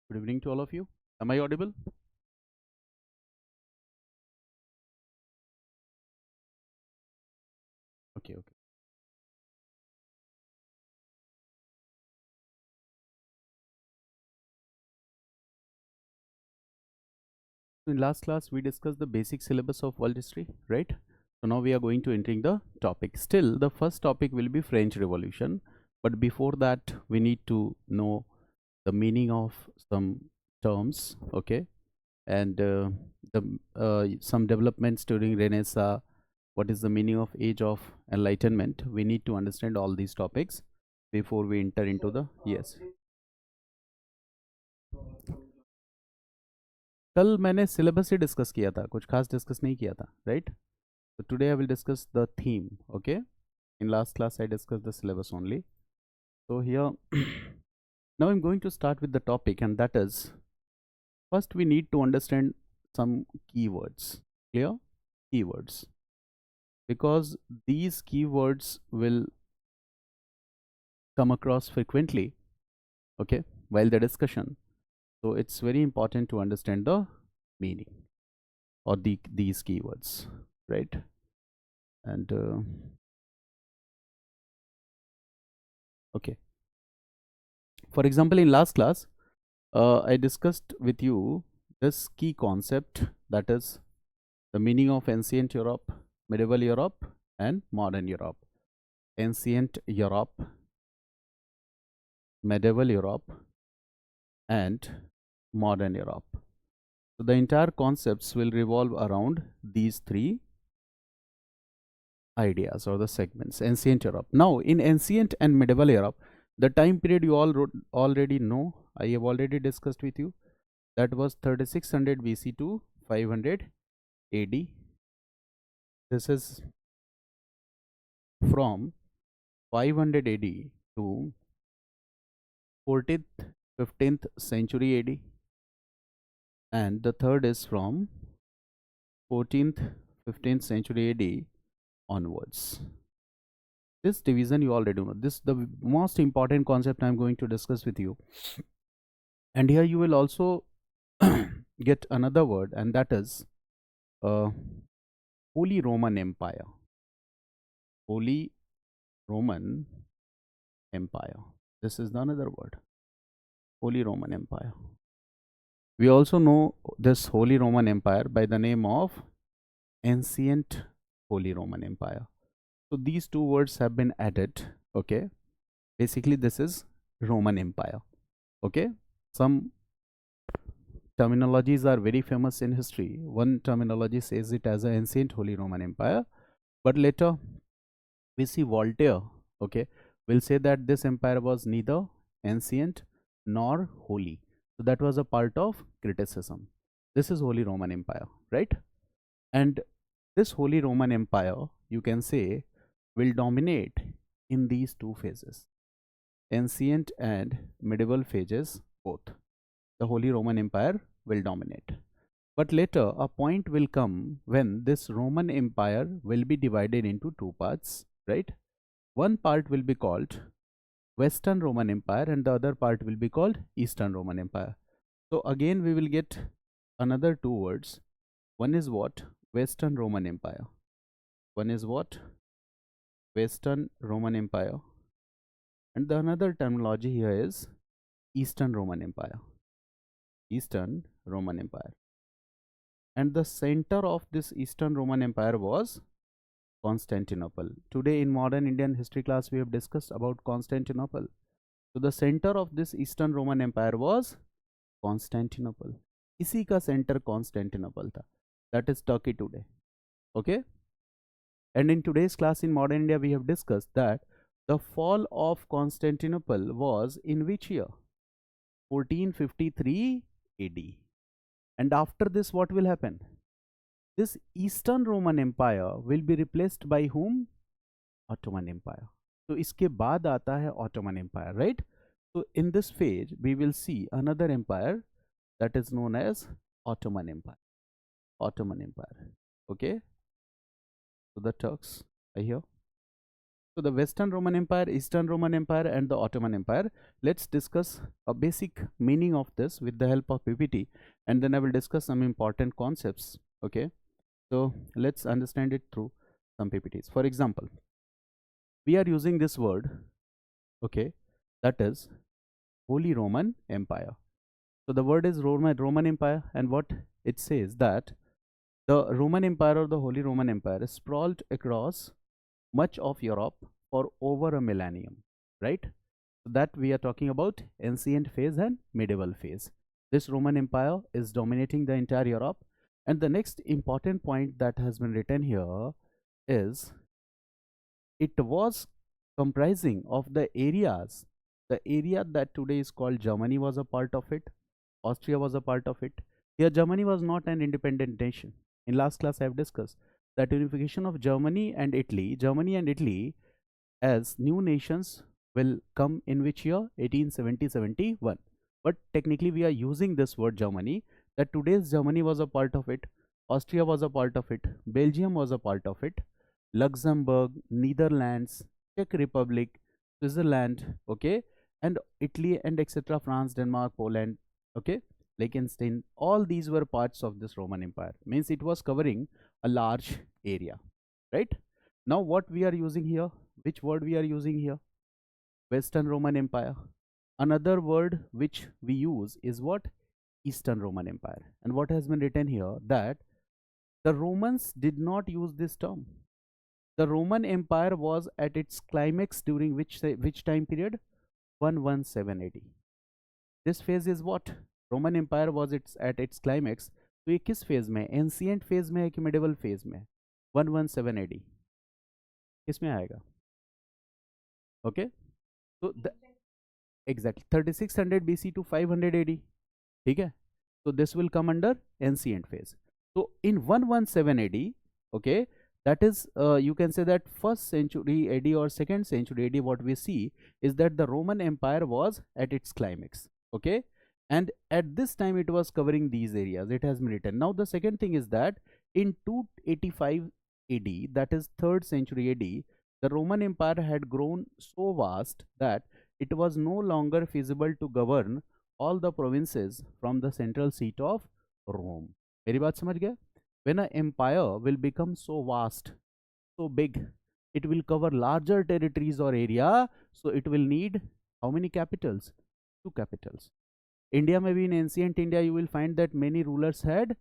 Good evening to all of you. Am I audible? Okay, okay. In last class, we discussed the basic syllabus of world history, right? So now we are going to entering the topic. Still, the first topic will be French Revolution. But before that, we need to know the meaning of some terms, okay? And the some developments during Renaissance. What is the meaning of Age of Enlightenment? We need to understand all these topics before we enter into the yes. कल मैंने syllabus ही discuss किया था, कुछ खास discuss नहीं किया था, right? So today I will discuss the theme, okay? In last class I discussed the syllabus only. So here now I'm going to start with the topic, and that is, first we need to understand some keywords. Clear? Keywords. Because these keywords will come across frequently, okay, while the discussion. So it's very important to understand the meaning or these keywords, right? And okay, for example, in last class I discussed with you this key concept, that is the meaning of ancient Europe, medieval Europe, and modern Europe. Ancient Europe, medieval Europe, and modern Europe. So the entire concepts will revolve around these three ideas or the segments. Ancient Europe. Now, in ancient and medieval Europe, the time period you all already know, I have already discussed with you, that was 3600 BC to 500 AD. This is from 500 AD to 14th 15th century AD, and the third is from 14th 15th century AD onwards. This division you already know. This the most important concept I'm going to discuss with you. And here you will also get another word, and that is Holy Roman Empire. Holy Roman Empire. This is another word. Holy Roman Empire. We also know this Holy Roman Empire by the name of Ancient Holy Roman Empire. So these two words have been added, okay? Basically, this is Roman Empire, okay? Some terminologies are very famous in history. One terminology says it as an Ancient Holy Roman Empire, but later we see Voltaire, okay, will say that this empire was neither ancient nor holy. So that was a part of criticism. This is Holy Roman Empire, right? And this Holy Roman Empire, you can say, will dominate in these two phases, ancient and medieval phases both. The Holy Roman Empire will dominate. But later, a point will come when this Roman Empire will be divided into two parts, right? One part will be called Western Roman Empire, and the other part will be called Eastern Roman Empire. So again, we will get another two words. One is what? Western Roman Empire. One is what? Western Roman Empire. And the another terminology here is Eastern Roman Empire. Eastern Roman Empire. And the center of this Eastern Roman Empire was Constantinople. Today in modern Indian history class we have discussed about Constantinople. So the center of this Eastern Roman Empire was Constantinople. इसी का center Constantinople था. That is Turkey today. Okay. And in today's class in modern India we have discussed that the fall of Constantinople was in which year? 1453 AD. And after this what will happen? This Eastern Roman Empire will be replaced by whom? Ottoman Empire. So इसके बाद आता है Ottoman Empire, right? So in this phase we will see another empire that is known as Ottoman Empire. Ottoman Empire. Okay. So the Turks are here. So the Western Roman Empire, Eastern Roman Empire, and the Ottoman Empire. Let's discuss a basic meaning of this with the help of PPT, and then I will discuss some important concepts. Okay, so let's understand it through some PPTs. For example, we are using this word, okay, that is Holy Roman Empire. So the word is Roman Empire, and what it says that the Roman Empire or the Holy Roman Empire sprawled across much of Europe for over a millennium, right? So that we are talking about ancient phase and medieval phase. This Roman Empire is dominating the entire Europe. And the next important point that has been written here is it was comprising of the areas. The area that today is called Germany was a part of it. Austria was a part of it. Here, Germany was not an independent nation. In last class, I have discussed that unification of Germany and Italy. Germany and Italy as new nations will come in which year? 1870-71. But technically, we are using this word Germany. That today's Germany was a part of it. Austria was a part of it. Belgium was a part of it. Luxembourg, Netherlands, Czech Republic, Switzerland, okay, and Italy and etc. France, Denmark, Poland, okay, Liechtenstein. All these were parts of this Roman Empire. Means it was covering a large area, right? Now what we are using here? Which word we are using here? Western Roman Empire. Another word which we use is what? Eastern Roman Empire. And what has been written here? That the Romans did not use this term. The Roman Empire was at its climax during which time period? 117 AD. This phase is what? Roman Empire was at its climax. तो ये किस phase में? Ancient phase में है कि medieval phase में? 117 AD. किस में आएगा? Okay. So exactly 3600 BC to 500 AD. ठीक है? So this will come under ancient phase. So in 117 AD, okay, that is you can say that first century AD or second century AD, what we see is that the Roman Empire was at its climax, okay, and at this time it was covering these areas. It has been written. Now the second thing is that in 285 AD, that is 3rd century AD, the Roman Empire had grown so vast that it was no longer feasible to govern all the provinces from the central seat of Rome. मेरी बात समझ गया? When an empire will become so vast, so big, it will cover larger territories or area, so it will need how many capitals? 2 capitals. India, maybe in ancient India, you will find that many rulers had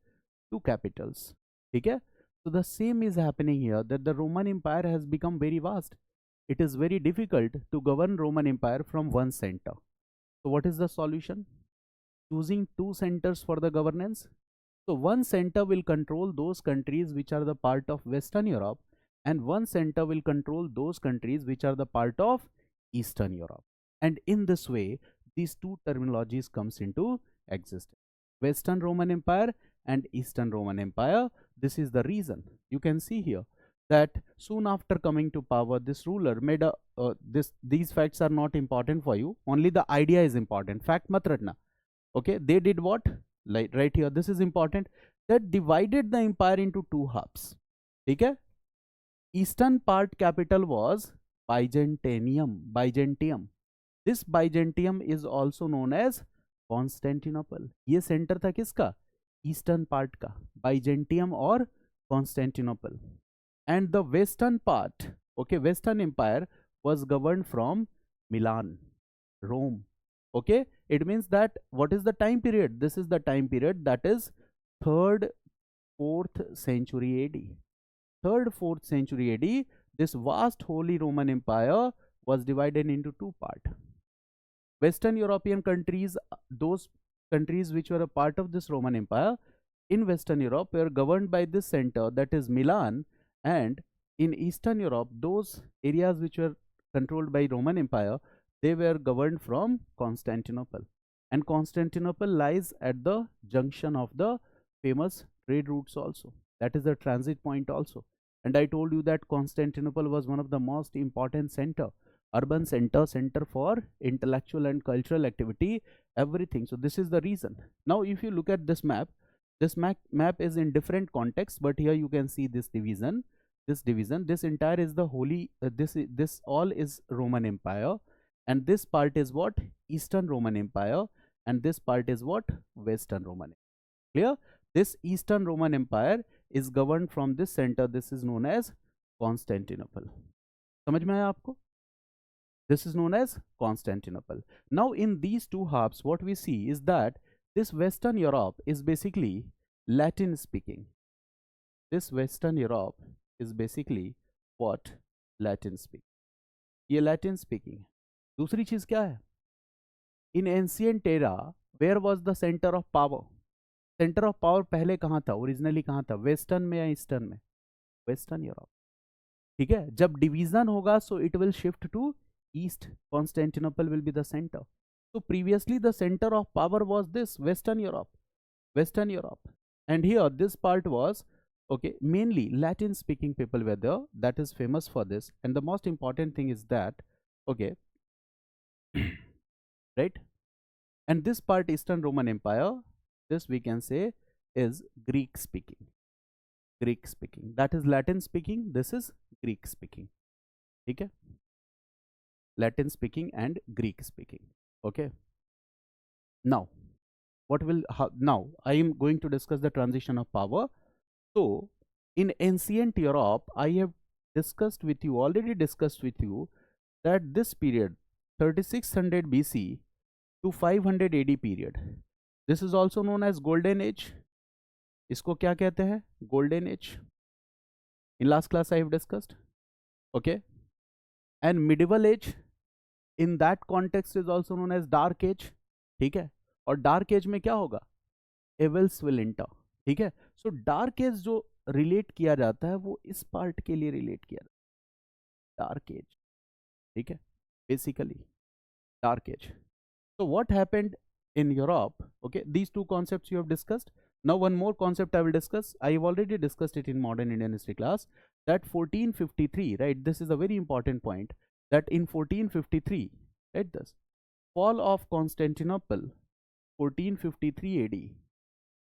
2 capitals. Okay? So the same is happening here, that the Roman Empire has become very vast. It is very difficult to govern Roman Empire from one center. So what is the solution? Choosing 2 centers for the governance. So one center will control those countries which are the part of Western Europe, and one center will control those countries which are the part of Eastern Europe. And in this way, these two terminologies comes into existence. Western Roman Empire and Eastern Roman Empire. This is the reason. You can see here that soon after coming to power, this ruler made a these facts are not important for you. Only the idea is important. Fact mat ratna. Okay, they did what? Like right here, this is important, that divided the empire into 2 hubs. Okay, eastern part capital was Byzantium. This Byzantium is also known as Constantinople. ये centre था किसका? Eastern part का, Byzantium और Constantinople. And the western part, okay, Western Empire was governed from Milan, Rome. Okay, it means that what is the time period? This is the time period that is 3rd, 4th century AD. 3rd, 4th century AD, this vast Holy Roman Empire was divided into 2 parts. Western European countries, those countries which were a part of this Roman Empire in Western Europe were governed by this center, that is Milan, and in Eastern Europe, those areas which were controlled by Roman Empire, they were governed from Constantinople. And Constantinople lies at the junction of the famous trade routes also. That is the transit point also. And I told you that Constantinople was one of the most important center, urban center for intellectual and cultural activity, everything. So this is the reason. Now if you look at this map is in different context, but here you can see this division. this division, this entire is the holy, this all is Roman Empire, and this part is what? Eastern Roman Empire, and this part is what? Western Roman. Clear? This Eastern Roman Empire is governed from this center. This is known as Constantinople. समझ में आया आपको? This is known as Constantinople. Now in these two halves, what we see is that this Western Europe is basically Latin speaking. This Western Europe is basically what? Latin speaking. ये Latin speaking है. दूसरी चीज क्या है? In ancient era, where was the center of power? Center of power पहले कहाँ था? Originally कहाँ था? Western में या Eastern में? Western Europe. ठीक है, जब डिवीजन होगा so it will shift to east. Constantinople will be the center. So previously the center of power was this Western Europe. Western Europe. And here this part was, okay, mainly Latin speaking people were there. That is famous for this. And the most important thing is that, okay, right? And this part, Eastern Roman Empire, this we can say is Greek speaking. Greek speaking. That is Latin speaking. This is Greek speaking. Okay? Latin speaking and Greek speaking. Okay? Now, now I am going to discuss the transition of power. So, in ancient Europe, I have already discussed with you that this period, 3600 BC to 500 AD period, this is also known as Golden Age. इसको क्या कहते हैं? Golden Age. In last class I have discussed. Okay. And Medieval Age, in that context, is also known as Dark Age. ठीक है. और Dark Age में क्या होगा? Evils will enter. ठीक है. So Dark Age जो relate किया जाता है वो इस part के लिए relate किया जाता है. Dark Age. ठीक है. Basically Dark Age. So what happened in Europe? Okay, these two concepts you have discussed. Now one more concept I will discuss. I have already discussed it in modern Indian history class, that 1453, right? This is a very important point, that in 1453, right, this fall of Constantinople, 1453 AD,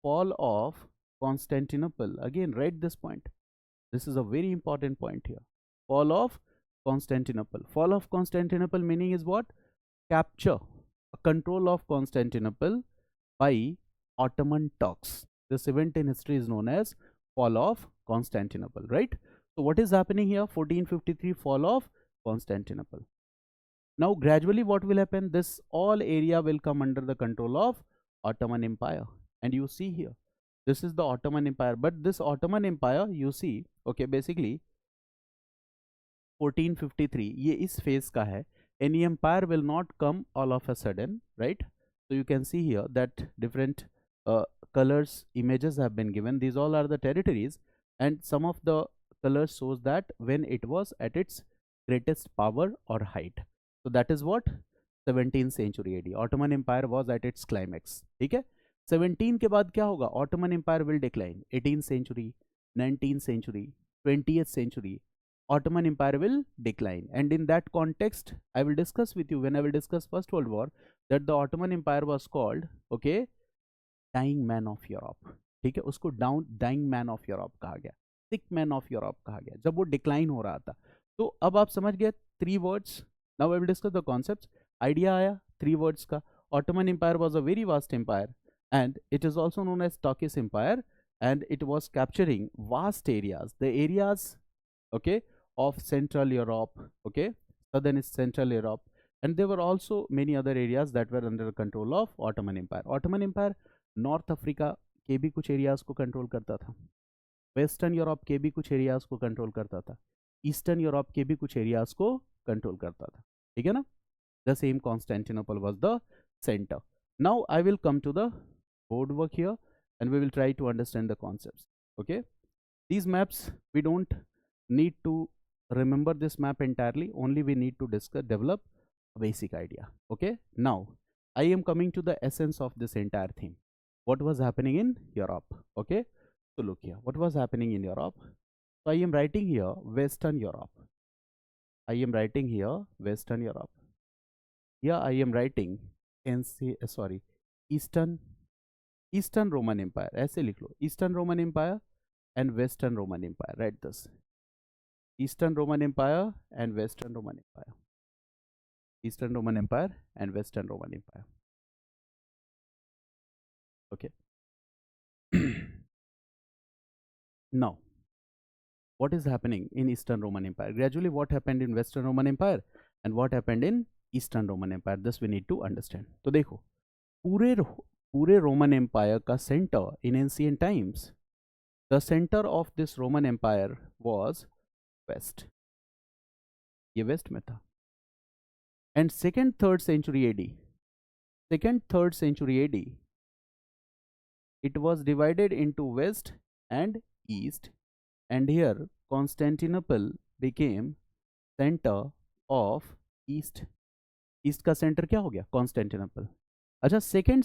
fall of Constantinople. Again, write this point. This is a very important point here. Fall of Constantinople. Fall of Constantinople meaning is what? Capture, control of Constantinople by Ottoman Turks. This event in history is known as fall of Constantinople, right? So what is happening here? 1453 fall of Constantinople. Now gradually what will happen? This all area will come under the control of Ottoman Empire. And you see here, this is the Ottoman Empire. But this Ottoman Empire, you see, okay, basically 1453, ये इस phase का है. Any empire will not come all of a sudden, right? So you can see here that different colors, images have been given. These all are the territories, and some of the colors shows that when it was at its greatest power or height. So that is what? 17th century AD. Ottoman Empire was at its climax. ठीक है? 17 के बाद क्या होगा? Ottoman Empire will decline. 18th century, 19th century, 20th century, Ottoman Empire will decline. And in that context, I will discuss with you when I will discuss First World War, that the Ottoman Empire was called, okay, dying man of Europe. ठीक है, उसको dying man of Europe कहा गया, sick man of Europe कहा गया, जब वो decline हो रहा था. तो अब आप समझ गए 3 words. Now I will discuss the concepts. Idea आया 3 words का. Ottoman Empire was a very vast empire, and it is also known as Turkish Empire, and it was capturing vast areas, the areas, okay, of Central Europe, okay, southern Central Europe, and there were also many other areas that were under the control of Ottoman Empire. Ottoman Empire north Africa के भी कुछ areas को control करता था, western Europe के भी कुछ areas को कंट्रोल करता था, ईस्टर्न यूरोप के भी कुछ एरियाज को कंट्रोल करता था. ठीक है ना? The same Constantinople was the centre. Now I will come to the board work here and we will try to understand the concepts. Okay, these maps we don't need to remember this map entirely, only we need to discuss, develop a basic idea. Okay, now I am coming to the essence of this entire thing. What was happening in Europe? Okay, so look here, what was happening in Europe? So I am writing here Western Europe. I am writing here Western Europe. Here I am writing Eastern Roman Empire. ऐसे लिख लो, Eastern Roman Empire and Western Roman Empire. Write this. Eastern Roman Empire and Western Roman Empire. Eastern Roman Empire and Western Roman Empire. Okay. Now, what is happening in Eastern Roman Empire? Gradually, what happened in Western Roman Empire and what happened in Eastern Roman Empire? This we need to understand. तो देखो, पूरे Roman Empire का center in ancient times, the center of this Roman Empire was West. ये West में था. And second, third century AD, it was divided into West and East, and here Constantinople became center of East. East का center क्या हो गया? Constantinople. अच्छा, second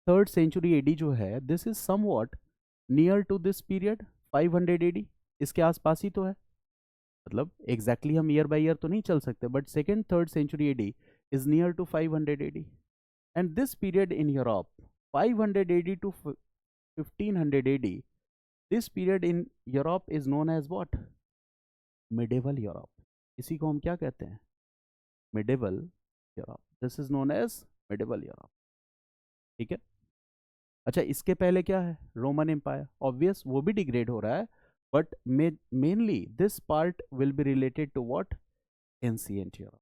third century AD जो है, this is somewhat near to this period 500 AD. इसके आसपास ही तो है, मतलब exactly हम year by year तो नहीं चल सकते, but second third century AD is near to 500 AD. And this period in Europe, 500 AD to 1500 AD, this period in Europe is known as what? Medieval Europe. इसी को हम क्या कहते हैं? Medieval Europe. This is known as Medieval Europe. ठीक है. अच्छा, इसके पहले क्या है? Roman empire. ऑब्वियस वो भी डिग्रेड हो रहा है, but mainly this part will be related to what? Ancient Europe.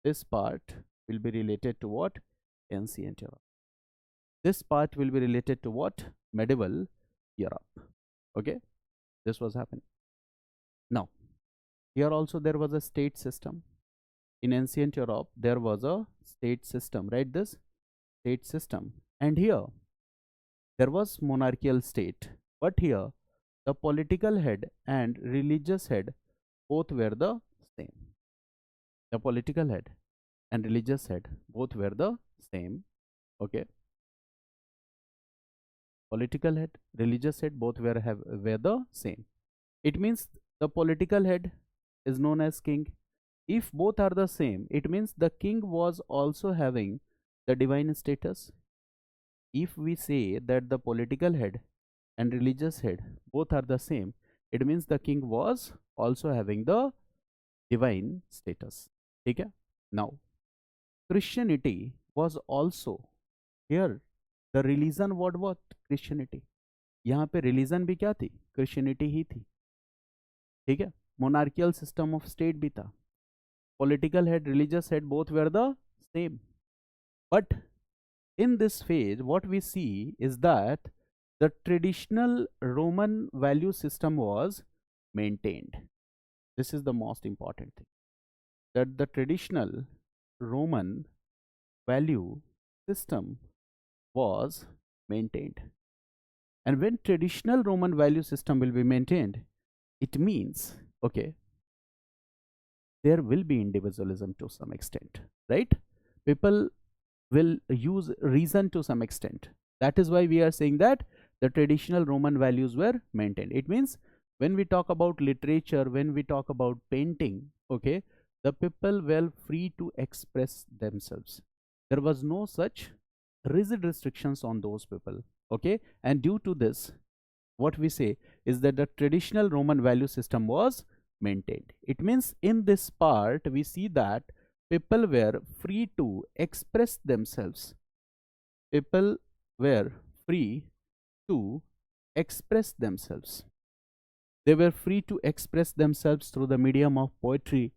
This part will be related to what? Ancient Europe. This part will be related to what? Medieval Europe. Okay, this was happening. Now, here also there was a state system. In ancient Europe, there was a state system. Right, this state system. And here, there was monarchical state. But here, the political head and religious head both were the same. The political head and religious head both were the same. Okay, political head, religious head both were the same. It means the political head is known as king. If both are the same, it means the king was also having the divine status. If we say that the political head and religious head both are the same, it means the king was also having the divine status. ठीक है. Now, Christianity was also here. The religion what? Christianity. यहाँ पे religion भी क्या थी? Christianity ही थी. ठीक है. Monarchical system of state भी था. Political head, religious head both were the same. But in this phase, what we see is that the traditional Roman value system was maintained. This is the most important thing. That the traditional Roman value system was maintained. And when traditional Roman value system will be maintained, it means, okay, there will be individualism to some extent, right? People will use reason to some extent. That is why we are saying that the traditional Roman values were maintained. It means when we talk about literature, when we talk about painting, okay, the people were free to express themselves. There was no such rigid restrictions on those people. Okay, and due to this, what we say is that the traditional Roman value system was maintained. It means in this part we see that people were free to express themselves. People were free to express themselves. They were free to express themselves through the medium of poetry,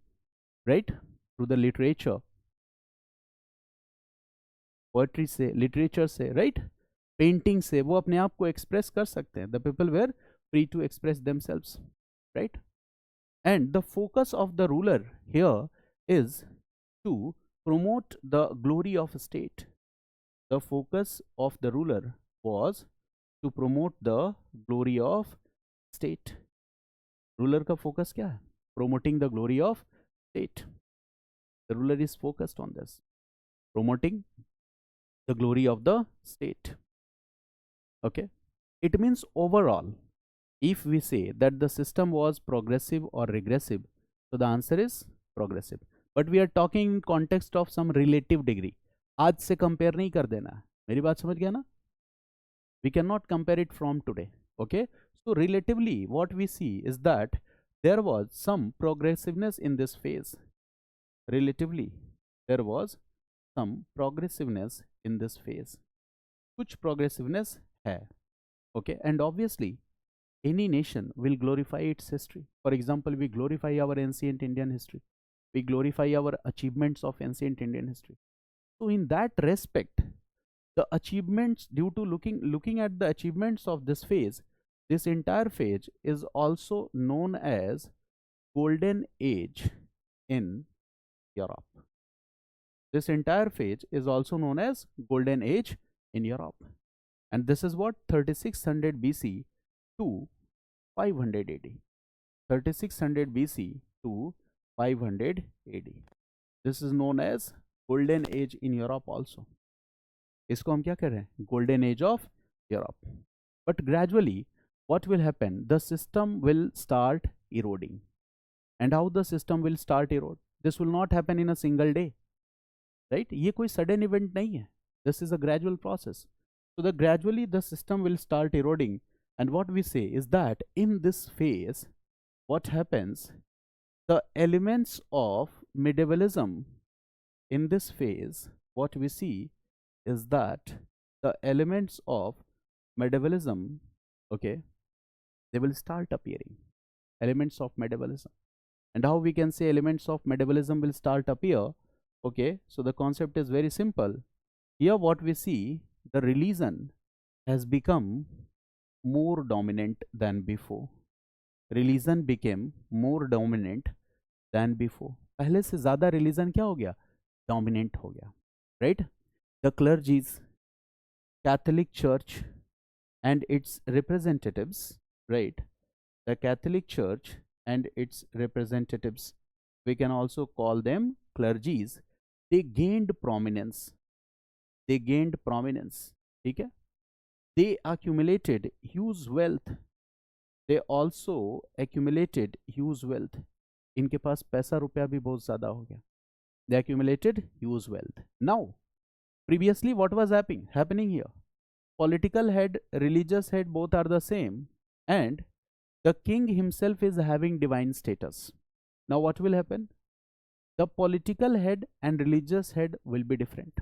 right? Through the literature. Poetry से, literature से, right? Painting से वो अपने आप को express कर सकते हैं. The people were free to express themselves, right? And the focus of the ruler here is to promote the glory of a state. The focus of the ruler was to promote the glory of state. Ruler का focus क्या है? Promoting the glory of state. The ruler is focused on this, promoting the glory of the state. Okay, it means overall, if we say that the system was progressive or regressive, so the answer is progressive. But we are talking in context of some relative degree. आज से compare नहीं कर देना. मेरी बात समझ गया ना? We cannot compare it from today. Okay, so relatively what we see is that there was some progressiveness in this phase. Relatively, there was some progressiveness in this phase. कुछ progressiveness है. Okay, and obviously any nation will glorify its history. For example, we glorify our ancient Indian history. We glorify our achievements of ancient Indian history. So in that respect, the achievements, due to looking at the achievements of this phase, this entire phase is also known as Golden Age in Europe. This entire phase is also known as Golden Age in Europe. And this is what 3600 BC to 500 AD. 3600 BC to 500 AD. This is known as Golden Age in Europe also. इसको हम क्या कह रहे हैं? Golden Age of Europe. But gradually, what will happen? The system will start eroding. And how the system will start erode? This will not happen in a single day. Right? ये कोई sudden event नहीं है. This is a gradual process. So gradually the system will start eroding. And what we say is that in this phase, what happens? The elements of medievalism in this phase, what we see is that the elements of medievalism, okay, they will start appearing. Elements of medievalism. And how we can say elements of medievalism will start appear? Okay, so the concept is very simple. Here what we see, the religion has become more dominant than before. Religion became more dominant than before. पहले से ज़्यादा religion क्या हो गया? Dominant हो गया. Right? The clergies, Catholic Church and its representatives, right? The Catholic Church and its representatives, we can also call them clergies, they gained prominence. They gained prominence. ठीक है? They accumulated huge wealth. They also accumulated huge wealth. इनके पास पैसा रुपया भी बहुत ज़्यादा हो गया. They accumulated huge wealth. Now, previously what was happening here? Political head, religious head, both are the same, and the king himself is having divine status. Now what will happen? The political head and religious head will be different,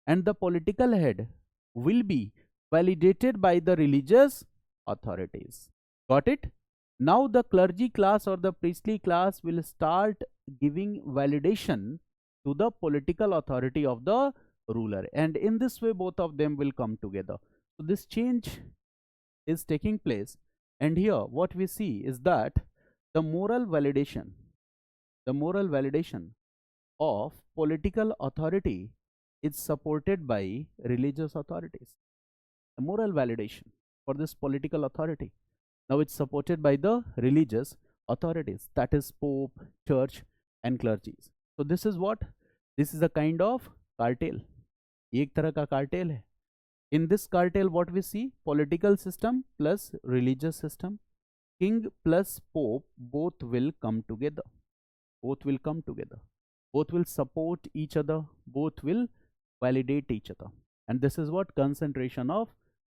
and the political head will be validated by the religious authorities. Got it? Now the clergy class or the priestly class will start giving validation to the political authority of the ruler, and in this way both of them will come together. So this change is taking place, and here what we see is that the moral validation of political authority is supported by religious authorities. The moral validation for this political authority, now it's supported by the religious authorities, that is Pope, Church and clergies. So this is what? This is a kind of cartel. एक तरह का cartel है. In this cartel what we see? Political system plus religious system, king plus pope, both will come together. Both will come together. Both will support each other. Both will validate each other. And this is what? Concentration of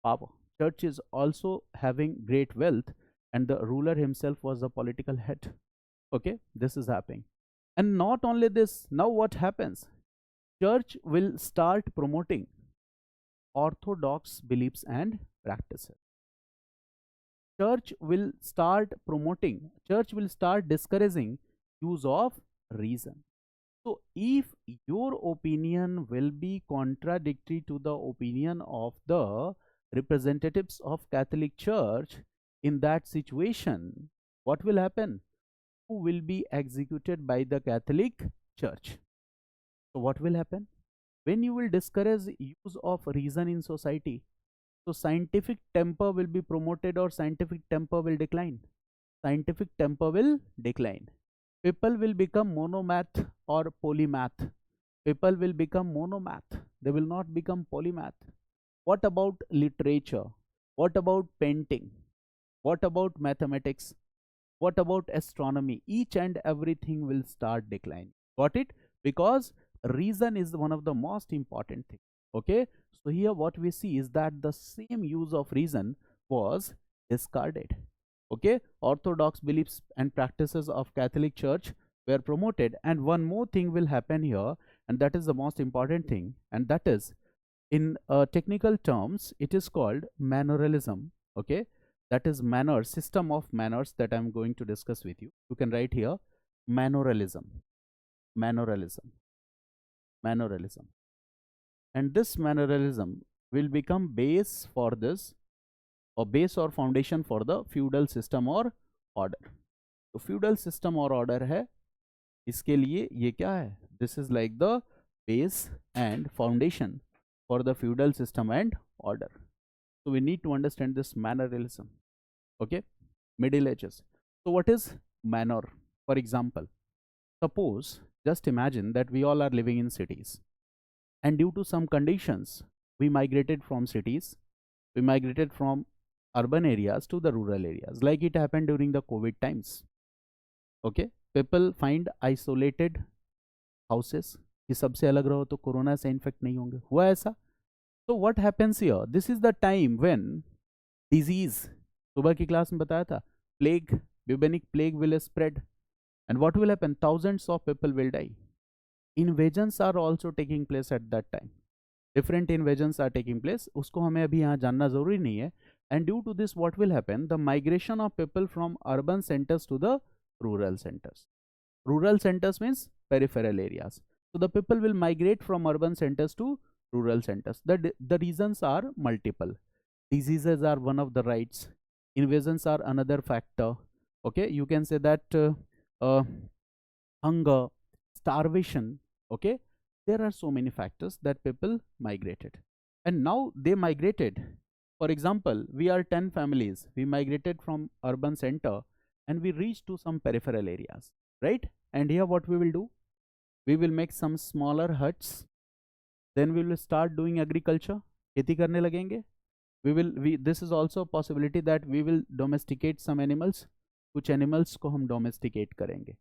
power. Church is also having great wealth, and the ruler himself was the political head. Okay, this is happening. And not only this, now what happens? Church will start promoting orthodox beliefs and practices. Church will start discouraging use of reason. So if your opinion will be contradictory to the opinion of the representatives of Catholic Church, in that situation, what will happen? Who will be executed by the Catholic Church? So what will happen? When you will discourage use of reason in society, so scientific temper will be promoted or scientific temper will decline. Scientific temper will decline. People will become monomath or polymath. People will become monomath. They will not become polymath. What about literature? What about painting? What about mathematics? What about astronomy? Each and everything will start declining. Got it? Because reason is one of the most important things. Okay, so here what we see is that the same use of reason was discarded. Okay, orthodox beliefs and practices of Catholic Church were promoted. And one more thing will happen here, and that is the most important thing, and that is, in technical terms, it is called manneralism. Okay, that is manners, system of manners, that I'm going to discuss with you. You can write here manneralism, manneralism, manneralism. And this manneralism will become base for this, or base or foundation for the feudal system or order. तो feudal system और order है, इसके लिए ये क्या है, this is like the base and foundation for the feudal system and order. So we need to understand this manneralism. Okay, Middle Ages. So what is manner? For example, suppose, just imagine that we all are living in cities, and due to some conditions we migrated from cities, we migrated from urban areas to the rural areas, like it happened during the COVID times. Okay, people find isolated houses कि सबसे अलग रहो तो corona से infect नहीं होंगे, हुआ ऐसा. So what happens here, this is the time when disease, सुबह की क्लास में बताया था, plague, bubonic plague will spread, and what will happen, thousands of people will die. Invasions are also taking place at that time, different invasions are taking place, उसको हमें अभी यहाँ जानना जरूरी नहीं है. And due to this, what will happen, the migration of people from urban centers to the rural centers. Rural centers means peripheral areas. So the people will migrate from urban centers to rural centers. The reasons are multiple. Diseases are one of the rights. Invasions are another factor. Okay, you can say that hunger, starvation. Okay, there are so many factors that people migrated. And now they migrated. For example, we are 10 families. We migrated from urban center and we reached to some peripheral areas, right? And here what we will do? We will make some smaller huts. Then we will start doing agriculture. खेती करने लगेंगे. This is also a possibility that we will domesticate some animals. कुछ animals को हम domesticate करेंगे.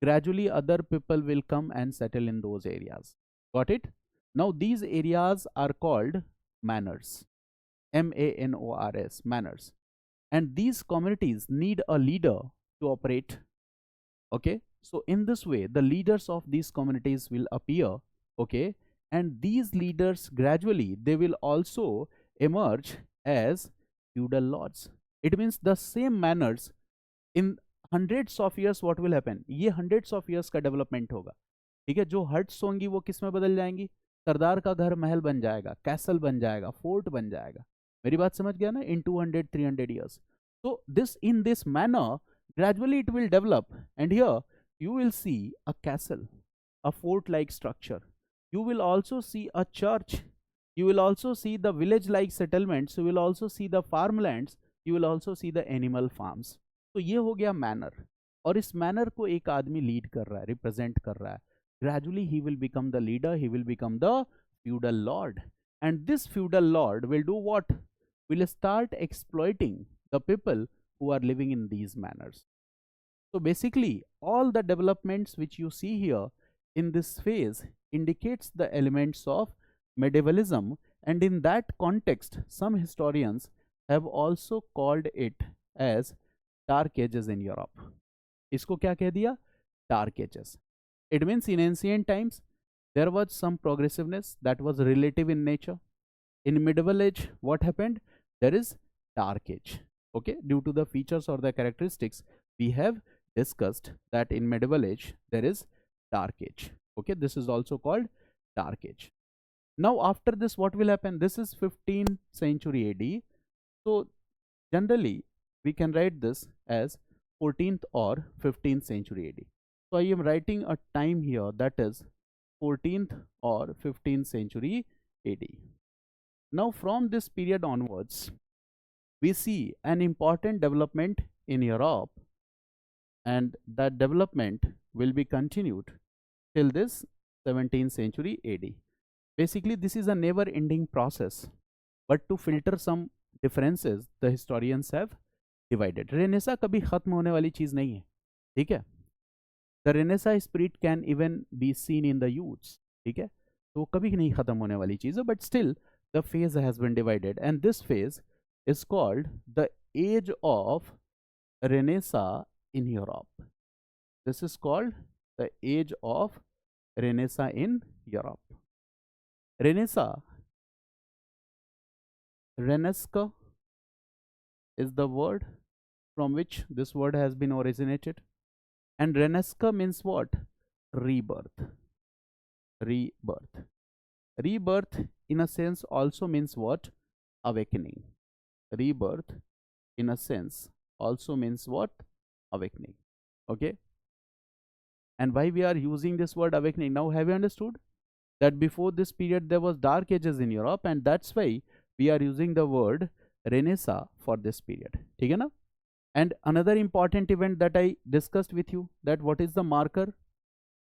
Gradually other people will come and settle in those areas. Got it? Now these areas are called manors. MANORS, manners. And these communities need a leader to operate. Okay, so in this way the leaders of these communities will appear. Okay, and these leaders gradually they will also emerge as feudal lords. It means the same manners in hundreds of years what will happen, ये hundreds of years का development होगा. ठीक है, जो huts होंगी वो किस में बदल जाएंगी, सरदार का घर महल बन जाएगा, कैसल बन जाएगा, फोर्ट बन जाएगा. मेरी बात समझ गया ना, in 200-300 years. So this, in this manner, gradually it will develop, and here you will see a castle, a fort like structure. You will also see a church. You will also see the village like settlements. You will also see the farmlands. You will also see the animal farms. तो ये हो गया manner, और इस manner को एक आदमी lead कर रहा है, रिप्रेजेंट कर रहा है. Gradually he will become the leader, he will become the feudal lord, and this feudal lord will do what? Will start exploiting the people who are living in these manners. So basically all the developments which you see here in this phase indicates the elements of medievalism, and in that context some historians have also called it as dark ages in Europe. इसको क्या कह दिया? Dark ages. It means in ancient times there was some progressiveness that was relative in nature. In medieval age what happened? There is dark age. Okay, due to the features or the characteristics we have discussed that in medieval age there is dark age. Okay, this is also called dark age. Now after this what will happen? This is 15th century AD. So generally we can write this as 14th or 15th century AD. So I am writing a time here, that is 14th or 15th century AD. Now from this period onwards we see an important development in Europe, and that development will be continued till this 17th century AD. Basically this is a never ending process, but to filter some differences the historians have divided. Renaissance कभी खत्म होने वाली चीज नहीं है, ठीक है. The Renaissance spirit can even be seen in the youths. ठीक है, तो कभी नहीं खत्म होने वाली चीज है, but still the phase has been divided, and this phase is called the age of Renaissance in Europe. This is called the age of Renaissance in Europe. Renaissance, Renesca is the word from which this word has been originated. And Renesca means what? Rebirth. Rebirth. Rebirth, in a sense, also means what? Awakening. Rebirth, in a sense, also means what? Awakening. Okay. And why we are using this word awakening? Now, have you understood that before this period there was dark ages in Europe, and that's why we are using the word Renaissance for this period. ठीक है ना? And another important event that I discussed with you, that what is the marker?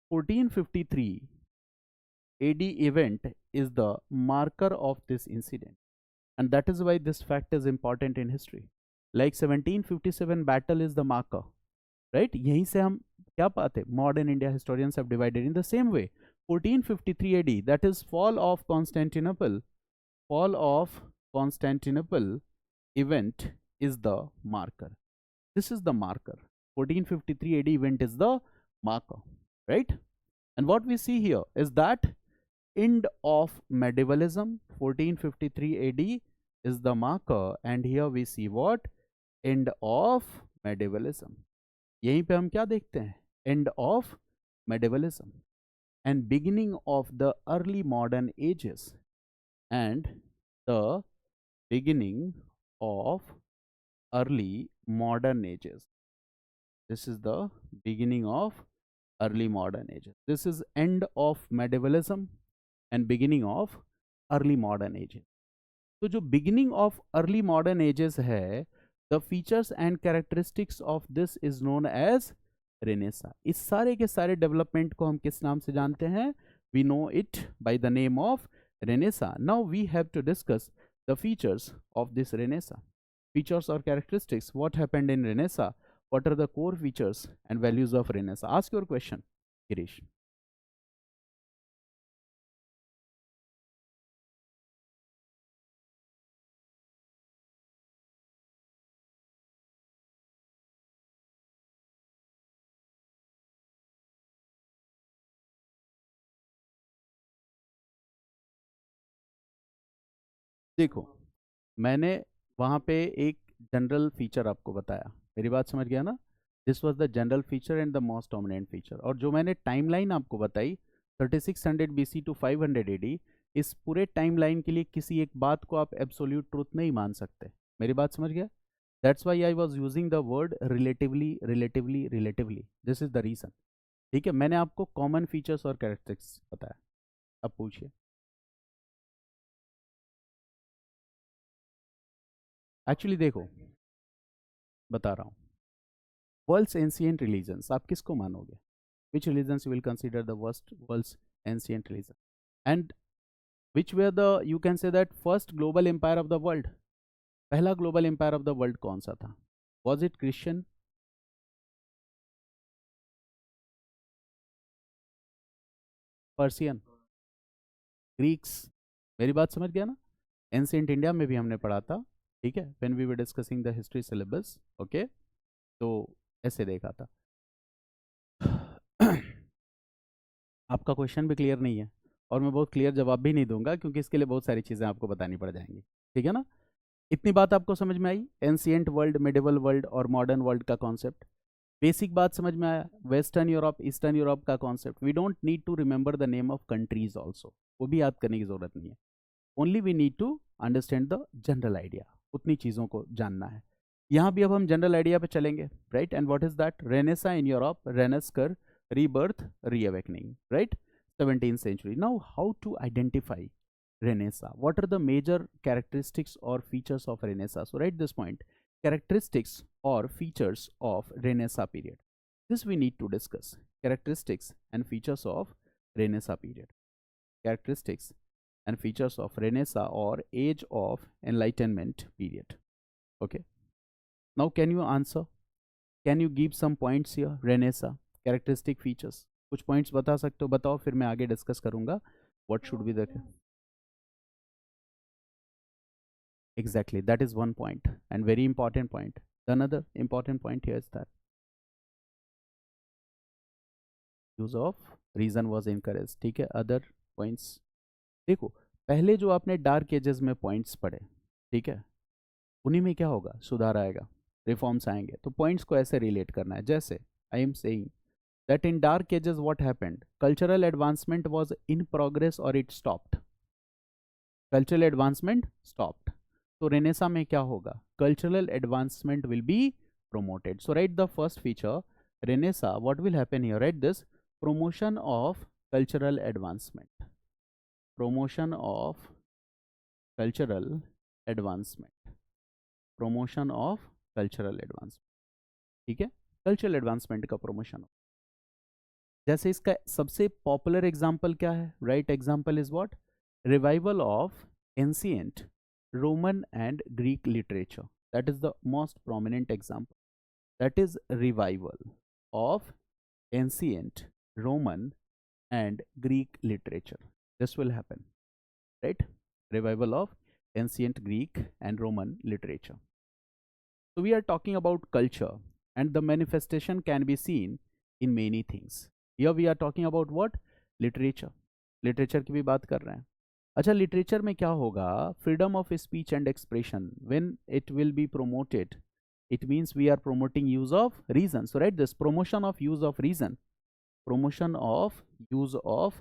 1453 AD event is the marker of this incident, and that is why this fact is important in history. Like 1757 battle is the marker, right? यहीं से हम क्या पाते? Modern India historians have divided in the same way. 1453 AD, that is fall of Constantinople. Fall of Constantinople event is the marker. This is the marker. 1453 AD event is the marker, right? And what we see here is that end of medievalism. 1453 AD is the marker, and here we see what? End of medievalism. यहीं पे हम क्या देखते हैं? End of medievalism and beginning of the early modern ages, and the beginning of early modern ages. This is the beginning of early modern ages. This is end of medievalism and beginning of early modern ages. तो जो beginning of early modern ages है, the features and characteristics of this is known as Renaissance. इस सारे के सारे development को हम किस नाम से जानते हैं? We know it by the name of Renaissance. Now we have to discuss the features of this Renaissance. Features or characteristics. What happened in Renaissance? What are the core features and values of Renaissance? Ask your question, Girish. देखो, मैंने वहाँ पे एक general feature आपको बताया, मेरी बात समझ गया ना? This was the general feature and the most dominant feature. और जो मैंने टाइमलाइन आपको बताई 3600 BC टू 500 AD, इस पूरे टाइमलाइन के लिए किसी एक बात को आप एब्सोल्यूट ट्रूथ नहीं मान सकते. मेरी बात समझ गया? That's why I was using the word relatively relatively relatively. This is the reason. ठीक है, मैंने आपको कॉमन फीचर्स और कैरेक्टरिस्टिक्स बताया. अब पूछिए. एक्चुअली देखो, बता रहा हूँ. वर्ल्ड्स एंशिएंट रिलीजन्स, आप किसको मानोगे? Which religions you will consider the world's ancient religion, and which were the, you can say that first global empire of the world. पहला global empire of the world कौन सा था? Was it Christian, Persian, Greeks? मेरी बात समझ गया ना? Ancient India में भी हमने पढ़ा था, ठीक है, when we were discussing the history syllabus. Okay, तो ऐसे देखा था. आपका क्वेश्चन भी क्लियर नहीं है, और मैं बहुत क्लियर जवाब भी नहीं दूंगा, क्योंकि इसके लिए बहुत सारी चीज़ें आपको बतानी पड़ जाएंगी. ठीक है ना? इतनी बात आपको समझ में आई? एंशिएंट वर्ल्ड, मिडिवल वर्ल्ड और मॉडर्न वर्ल्ड का कॉन्सेप्ट, बेसिक बात समझ में आया? वेस्टर्न यूरोप, ईस्टर्न यूरोप का concept. We don't need to remember the name of countries also, वो भी याद करने की जरूरत नहीं है. Only we need to understand the general idea. उतनी चीज़ों को जानना है. यहाँ भी अब हम जनरल आइडिया पे चलेंगे, right? And what is that? Renaissance in Europe, रेनेस्कर, rebirth, reawakening, right? 17th century. Now, how to identify Renaissance? What are the major characteristics or features of Renaissance? So, write this point: characteristics or features of Renaissance period. This we need to discuss. Characteristics and features of Renaissance period. Characteristics and features of Renaissance or Age of Enlightenment period. Okay. Now, can you answer? Can you give some points here? Renaissance characteristic features, कुछ points बता सकते हो? बताओ, फिर मैं आगे discuss करूंगा what should be the. Exactly, that is one point and very important point. The another important point here is that use of reason was encouraged. ठीक है, other points देखो, पहले जो आपने डार्क एजेस में पॉइंट्स पढ़े, ठीक है, उन्हीं में क्या होगा, सुधार आएगा, रिफॉर्म्स आएंगे। तो पॉइंट्स को ऐसे रिलेट करना है, जैसे I am saying that in dark ages what happened, cultural advancement was in progress और it stopped, cultural advancement stopped. तो रेनेसा में क्या होगा, cultural advancement will be promoted. So write the first feature, Renaissance. What will happen here? Write this: promotion of cultural advancement. Promotion of cultural advancement. Promotion of cultural advancement. ठीक है, cultural advancement का promotion. जैसे इसका सबसे popular example क्या है, right example is what, revival of ancient Roman and Greek literature, that is the most prominent example, that is revival of ancient Roman and Greek literature. This will happen, right? Revival of ancient Greek and Roman literature. So we are talking about culture, and the manifestation can be seen in many things. Here we are talking about what, literature. Literature की भी बात कर रहे हैं। अच्छा, literature में क्या होगा, freedom of speech and expression, when it will be promoted, it means we are promoting use of reason. So write this: promotion of use of reason, promotion of use of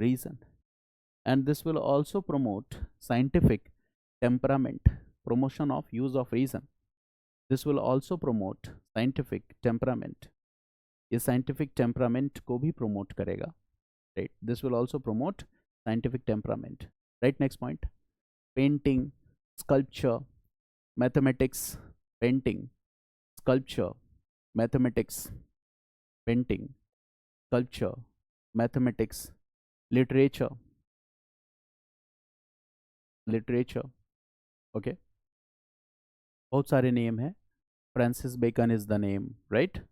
reason. And this will also promote scientific temperament, promotion of use of reason. This will also promote scientific temperament. ये scientific temperament को भी promote करेगा, right? This will also promote scientific temperament, right? Next point: painting, sculpture, mathematics, painting, sculpture, mathematics, painting, sculpture, mathematics, literature, literature, okay? बहुत सारे name हैं, Francis Bacon is the name, right?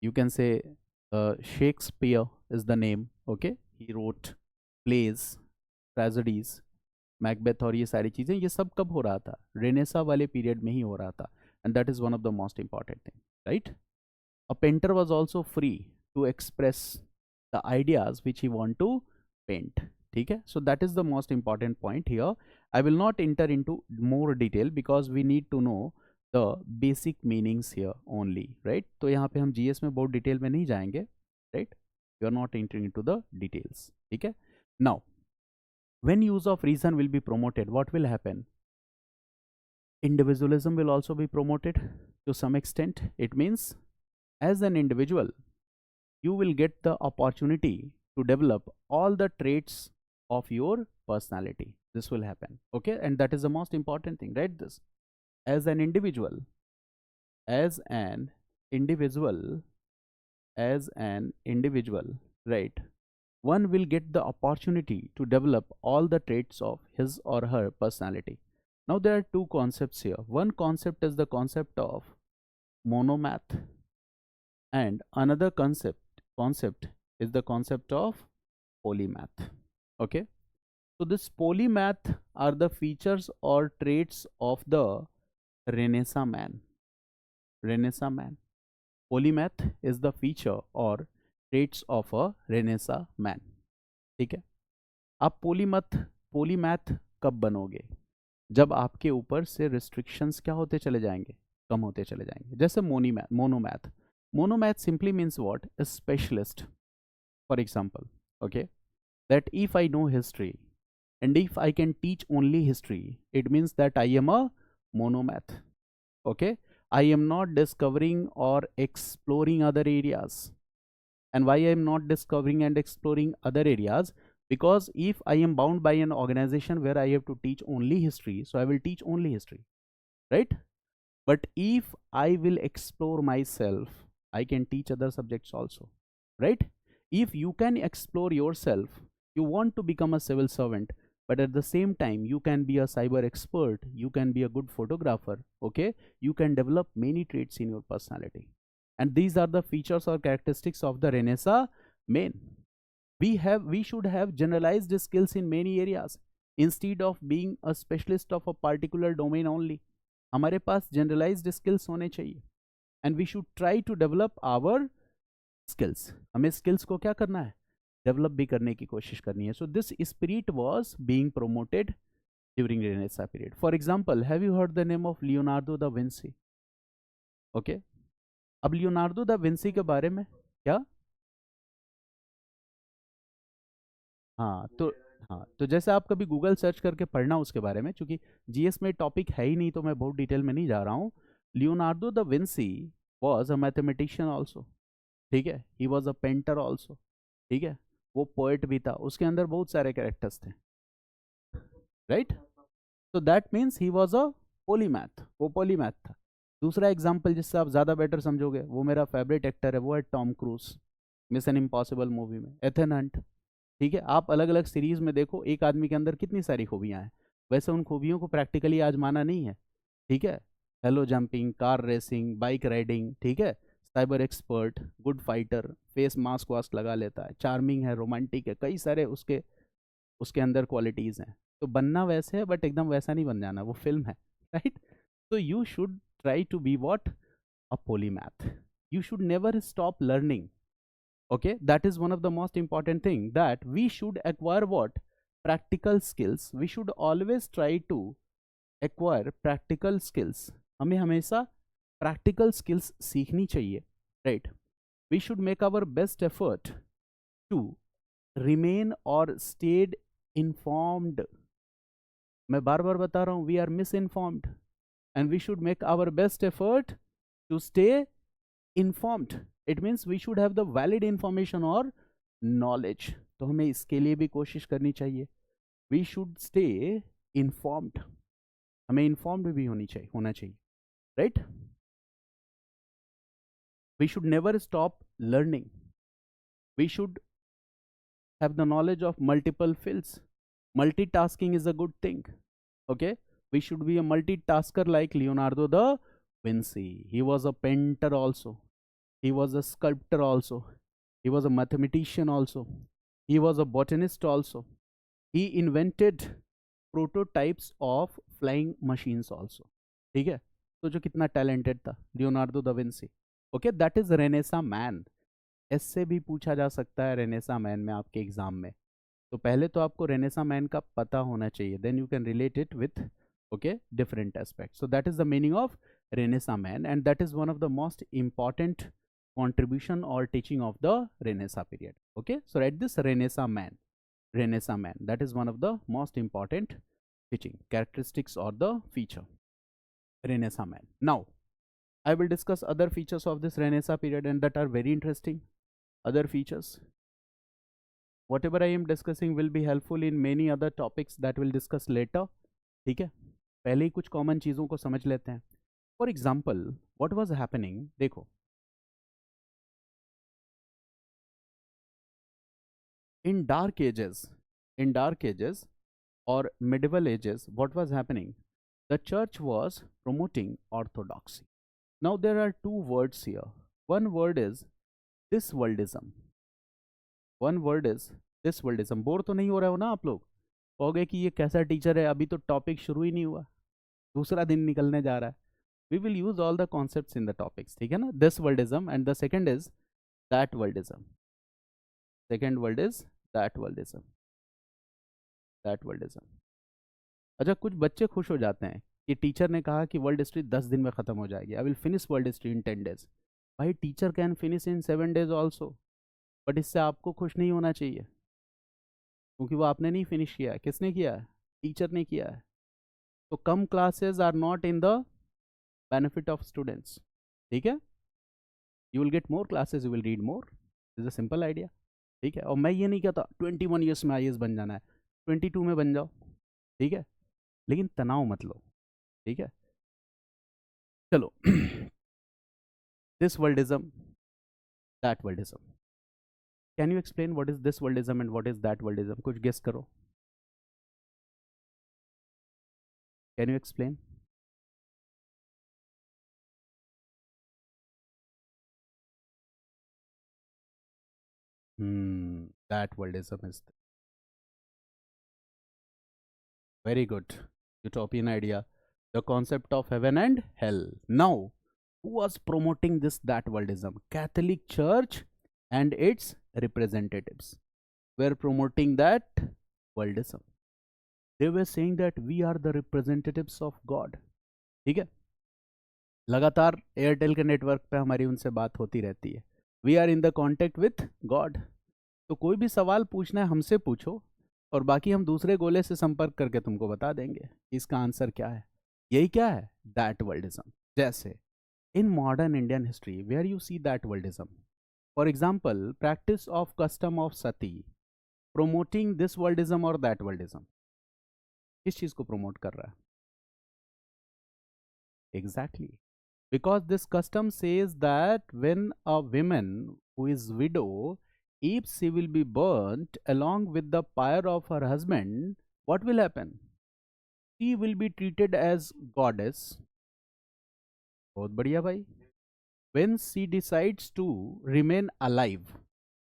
You can say Shakespeare is the name, okay? He wrote plays, tragedies, Macbeth और ये सारी चीज़ें, ये सब कब हो रहा था, रेनेसा वाले पीरियड में ही हो रहा था, and that is one of the most important thing, right? A painter was also free to express the ideas which he want to paint, ठीक है? So that is the most important point here. I will not enter into more detail because we need to know the basic meanings here only, right? तो यहाँ पे हम GS में बहुत detail में नहीं जाएंगे, right? You are not entering into the details, ठीक है? Now when use of reason will be promoted, what will happen, individualism will also be promoted to some extent. It means as an individual you will get the opportunity to develop all the traits of your personality. This will happen, okay? And that is the most important thing, right? This as an individual, as an individual, as an individual, right, one will get the opportunity to develop all the traits of his or her personality. Now there are two concepts here. One concept is the concept of monomath, and another concept is the concept of polymath, okay? So this polymath are the features or traits of the Renaissance man. Renaissance man. Polymath is the feature or traits of a Renaissance man, ठीक है? आप polymath कब बनोगे, जब आपके ऊपर से restrictions क्या होते चले जाएंगे, कम होते चले जाएंगे। जैसे monomath simply means what, a specialist. For example, okay, that if I know history and if I can teach only history, it means that I am a monomath, okay? I am not discovering or exploring other areas. And why I am not discovering and exploring other areas? Because if I am bound by an organization where I have to teach only history, so I will teach only history, right? But if I will explore myself, I can teach other subjects also, right? If you can explore yourself, you want to become a civil servant, but at the same time you can be a cyber expert, you can be a good photographer, okay? You can develop many traits in your personality, and these are the features or characteristics of the Renaissance man. We should have generalized skills in many areas instead of being a specialist of a particular domain only. हमारे पास generalised skills होने चाहिए, and we should try to develop our skills. हमें skills को क्या करना है, develop भी करने की कोशिश करनी है। So this spirit was being promoted during Renaissance period. For example, have you heard the name of Leonardo da Vinci? Okay, अब लियोनार्डो द विंसी के बारे में क्या, हाँ तो, हाँ तो जैसे आप कभी गूगल सर्च करके पढ़ना उसके बारे में, क्योंकि जीएस में टॉपिक है ही नहीं तो मैं बहुत डिटेल में नहीं जा रहा हूँ। Leonardo da Vinci was a mathematician also, ठीक है, ही वॉज अ पेंटर ऑल्सो, ठीक है, वो पोएट भी था, उसके अंदर बहुत सारे कैरेक्टर्स थे, राइट। तो that means he was a polymath, वो पोलीमैथ था। दूसरा एग्जाम्पल जिससे आप ज़्यादा बेटर समझोगे, वो मेरा फेवरेट एक्टर है, वो है Tom cruise, mission impossible movie में एथन हंट, ठीक है। आप अलग अलग सीरीज में देखो, एक आदमी के अंदर कितनी सारी खूबियां हैं, वैसे उन खूबियों को प्रैक्टिकली आजमाना नहीं है, ठीक है। हेलो jumping, car racing, bike riding, ठीक है, cyber expert, good fighter, face mask वास्क लगा लेता है, चार्मिंग है, रोमांटिक है, कई सारे उसके उसके अंदर क्वालिटीज़ हैं। तो बनना वैसे है, बट एकदम वैसा नहीं बन जाना, वो फिल्म है, राइट। तो you should try to be what, a polymath. You should never stop learning. Okay, that is one of the most important thing, that we should acquire what, practical skills. We should always try to acquire practical skills. हमें हमेशा practical skills सीखनी चाहिए, right? We should make our best effort to remain or stayed informed. मैं बार बार बता रहा हूँ, we are misinformed and we should make our best effort to stay informed. It means we should have the valid information or knowledge. तो हमें इसके लिए भी कोशिश करनी चाहिए। We should stay informed. हमें informed भी होना चाहिए, right? We should never stop learning. We should have the knowledge of multiple fields. Multitasking is a good thing. Okay, we should be a multitasker like Leonardo da Vinci. He was a painter also. He was a sculptor also. He was a mathematician also. He was a botanist also. He invented prototypes of flying machines also. ठीक है, तो जो कितना talented था Leonardo da Vinci. Okay, that is Renaissance man. इससे भी पूछा जा सकता है रेनेसा मैन में आपके एग्जाम में। तो पहले तो आपको रेनेसा मैन का पता होना चाहिए, then you can relate it with okay different aspect. So that is the meaning of renaissance man, and that is one of the most important contribution or teaching of the Renaissance period. Okay, so write this Renaissance man. That is one of the most important teaching characteristics or the feature, Renaissance man. Now, I will discuss other features of this Renaissance period and that are very interesting. Other features. Whatever I am discussing will be helpful in many other topics that we'll discuss later. ठीक है, पहले ही कुछ common चीज़ों को समझ लेते हैं। For example, what was happening, देखो, in dark ages, in dark ages or medieval ages, what was happening, the church was promoting orthodoxy. Now there are two words here. One word is this worldism, one word is this worldism. Bore तो नहीं हो रहे हो ना आप लोग? कहोगे कि ये कैसा टीचर है, अभी तो टॉपिक शुरू ही नहीं हुआ, दूसरा दिन निकलने जा रहा है। We will use all the concepts in the topics, ठीक है ना? This worldism, and the second is that worldism. Second word is that worldism. That worldism. अच्छा, कुछ बच्चे खुश हो जाते हैं कि टीचर ने कहा कि वर्ल्ड हिस्ट्री 10 दिन में खत्म हो जाएगी, I will finish world history in 10 days। भाई, teacher can finish in 7 days also, but इससे आपको खुश नहीं होना चाहिए, क्योंकि वो आपने नहीं फिनिश किया है। किसने किया है? टीचर ने किया है। तो कम classes are not in the benefit of students, ठीक है। You will get more classes, you will read more, is a simple idea, ठीक है। और मैं ये नहीं कहता 21 years में IAS बन जाना है, 22 में बन जाओ, ठीक है, लेकिन तनाव मत लो, ठीक है। चलो, this worldism, that worldism. Can you explain what is this worldism and what is that worldism? कुछ guess करो, can you explain? That worldism is very good, utopian idea. The concept of heaven and hell. Now, who was promoting this that worldism? Catholic Church and its representatives were promoting that worldism. They were saying that we are the representatives of God. ठीक है, लगातार Airtel के network पे हमारी उनसे बात होती रहती है. We are in the contact with God. तो कोई भी सवाल पूछना है हमसे पूछो, और बाकी हम दूसरे गोले से संपर्क करके तुमको बता देंगे इसका आंसर क्या है. यही क्या है? That worldism. जैसे in modern Indian history where you see that worldism. For example, practice of custom of sati promoting this worldism और दैट वर्ल्डिज्म. किस चीज को प्रमोट कर रहा है? Exactly, because this custom says that when a woman who is widow, if she will be burnt along with the pyre of her husband, what will happen? She will be treated as goddess. बहुत बढ़िया भाई. When she decides to remain alive,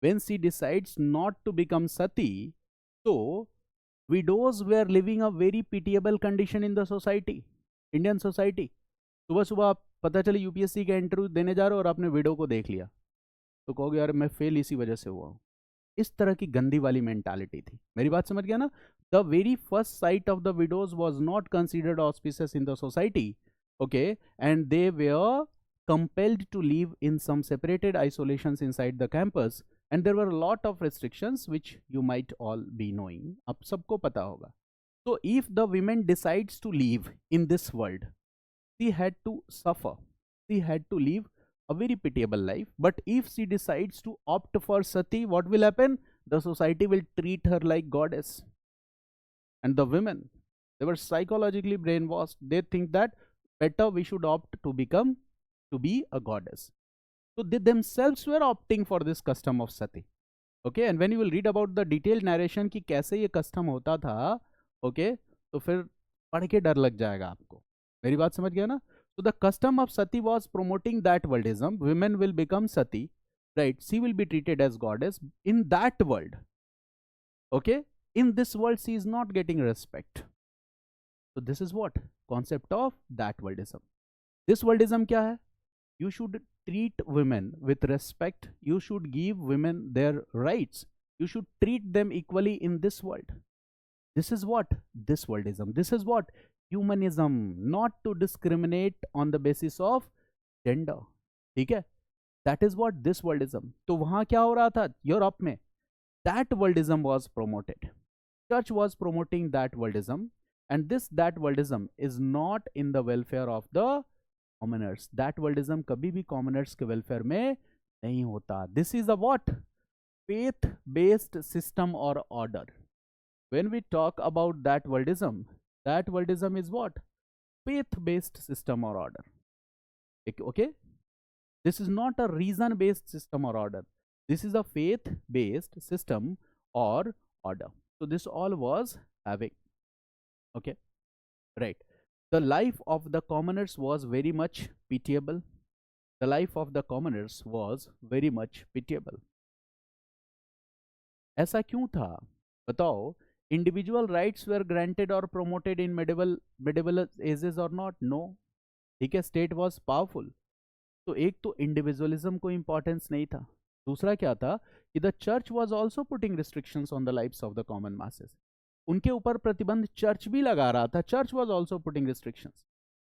when she decides not to become sati, so widows were living a very pitiable condition in the society, Indian society. सुबह सुबह आप पता चले UPSC का interview देने जा रहे हो और आपने विडो को देख लिया, तो कहोगे यार मैं फेल इसी वजह से हुआ हूँ. इस तरह की गंदी वाली मेंटालिटी थी. मेरी बात समझ गया ना? The very first sight of the widows was not considered auspicious in the society. Okay, and they were compelled to live in some separated isolations inside the campus, and there were a lot of restrictions which you might all be knowing. ab sabko pata hoga. So if the women decides to live in this world, she had to suffer, she had to live a very pitiable life. But if she decides to opt for sati, what will happen? The society will treat her like goddess. And the women, they were psychologically brainwashed. They think that better we should opt to become to be a goddess. So they themselves were opting for this custom of sati. Okay, and when you will read about the detailed narration कि कैसे ये custom होता था, okay, तो फिर पढ़ के डर लग जाएगा आपको. मेरी बात समझ गया ना? So the custom of sati was promoting that worldism. Women will become sati, right? She will be treated as goddess in that world. Okay, in this world she is not getting respect. So this is what concept of that worldism. This worldism क्या है? You should treat women with respect. You should give women their rights. You should treat them equally in this world. This is what this worldism. This is what humanism. Not to discriminate on the basis of gender. ठीक है? That is what this worldism. तो वहां क्या हो रहा था Europe में? That worldism was promoted. Church was promoting that worldism, and that worldism is not in the welfare of the commoners. That worldism कभी भी कॉमनर्स के वेलफेयर में नहीं होता. This is a what? Faith based system और order. When we talk about that worldism is what? Faith based system और order. Okay, this is not a reason based system और order. This is a faith based system और order. So this all was having. Okay, right. The life of the commoners was very much pitiable. The life of the commoners was very much pitiable. ऐसा क्यों था? बताओ. Individual rights were granted or promoted in medieval ages or not? No. ठीक है, state was powerful. तो एक तो individualism को importance नहीं था. दूसरा क्या था कि the church was also putting restrictions on the lives of the common masses. उनके ऊपर प्रतिबंध चर्च भी लगा रहा था. Church was also putting restrictions,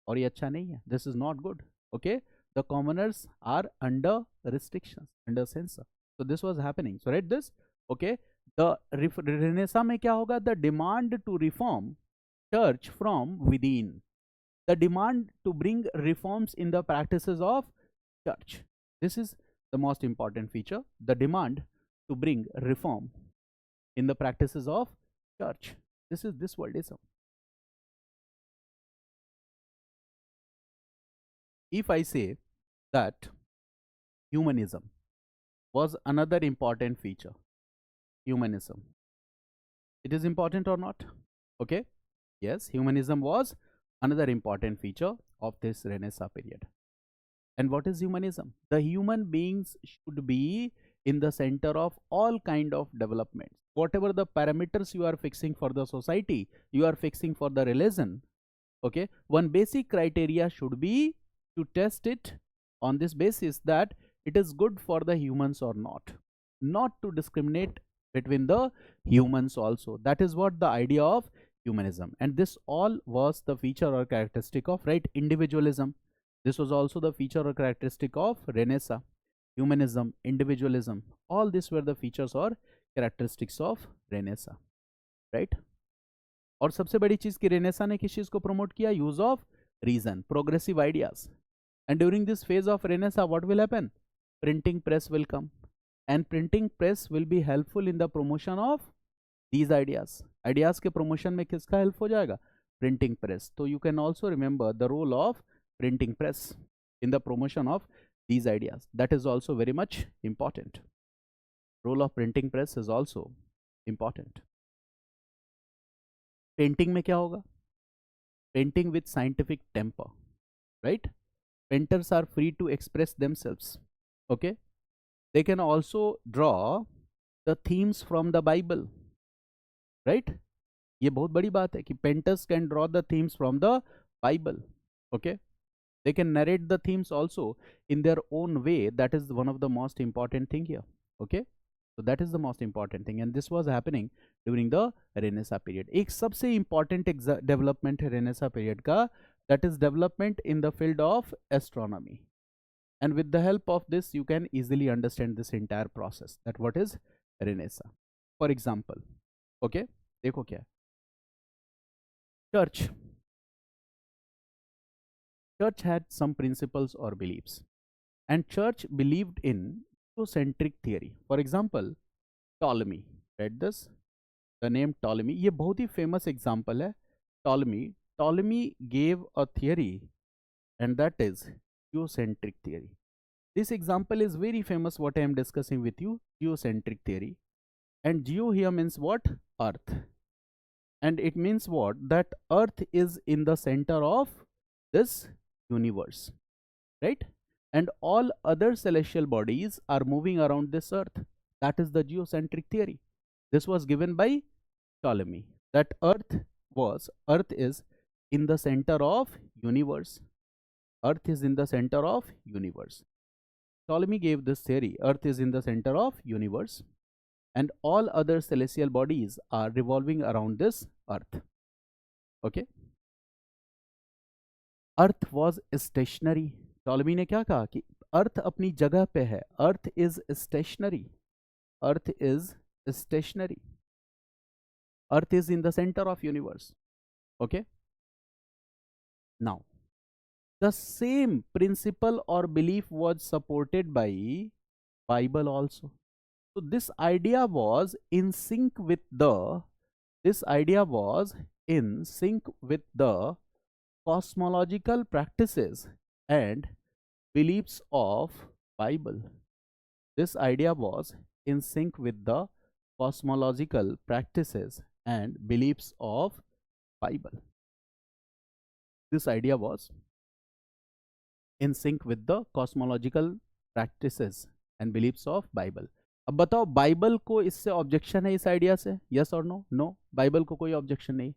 और ये अच्छा नहीं है. This is not good. Okay, the commoners are under restrictions, under censor. So this was happening. So write this. Okay, the renaissance में क्या होगा? The demand to reform church from within. The demand to bring reforms in the practices of church. This is the most important feature. The demand to bring reform in the practices of church. This is this worldism. If I say that humanism was another important feature, humanism, it is important or not? Okay, yes, humanism was another important feature of this Renaissance period. And what is humanism? The human beings should be in the center of all kind of development. Whatever the parameters you are fixing for the society, you are fixing for the religion, Okay, one basic criteria should be to test it on this basis that it is good for the humans or not to discriminate between the humans also. That is what the idea of humanism, and this all was the feature or characteristic of, right, individualism. This was also the feature or characteristic of Renaissance. Humanism, individualism, all these were the features or characteristics of Renaissance, right? और सबसे बड़ी चीज कि Renaissance ने किस चीज को promote किया? Use of reason, progressive ideas. And during this phase of renaissance what will happen? Printing press will come, and printing press will be helpful in the promotion of these ideas. Ideas के promotion में किसका help हो जाएगा? Printing press. तो you can also remember the role of printing press in the promotion of these ideas. That is also very much important. Role of printing press is also important. Painting में क्या होगा? Painting with scientific temper, right? Painters are free to express themselves. Okay, they can also draw the themes from the Bible, right? ये बहुत बड़ी बात है कि painters can draw the themes from the Bible. Okay, they can narrate the themes also in their own way. That is one of the most important thing here. Okay, so that is the most important thing, and this was happening during the Renaissance period. एक सबसे important development है Renaissance period का, that is development in the field of astronomy. And with the help of this you can easily understand this entire process, that what is Renaissance. For example, okay, देखो क्या है. Church had some principles or beliefs, and church believed in geocentric theory. For example, Ptolemy. Read this, the name Ptolemy. ये बहुत ही famous example है. Ptolemy gave a theory, and that is geocentric theory. This example is very famous, what I am discussing with you, geocentric theory. And geo here means what? Earth. And it means what? That Earth is in the center of this universe, right? And all other celestial bodies are moving around this earth. That is the geocentric theory. This was given by Ptolemy, that earth is in the center of universe. Earth is in the center of universe. Ptolemy gave this theory, earth is in the center of universe and all other celestial bodies are revolving around this earth. Okay, earth was stationary. Ptolemy ने क्या कहा कि earth अपनी जगह पे है, earth is stationary, earth is stationary, earth is in the centre of universe. Okay, now the same principle और belief was supported by Bible also. So this idea was in sync with the cosmological practices and beliefs of Bible. This idea was in sync with the cosmological practices and beliefs of Bible. This idea was in sync with the cosmological practices and beliefs of Bible. अब बताओ Bible को इससे objection है इस idea से? Yes और no? No, Bible को कोई ऑब्जेक्शन नहीं.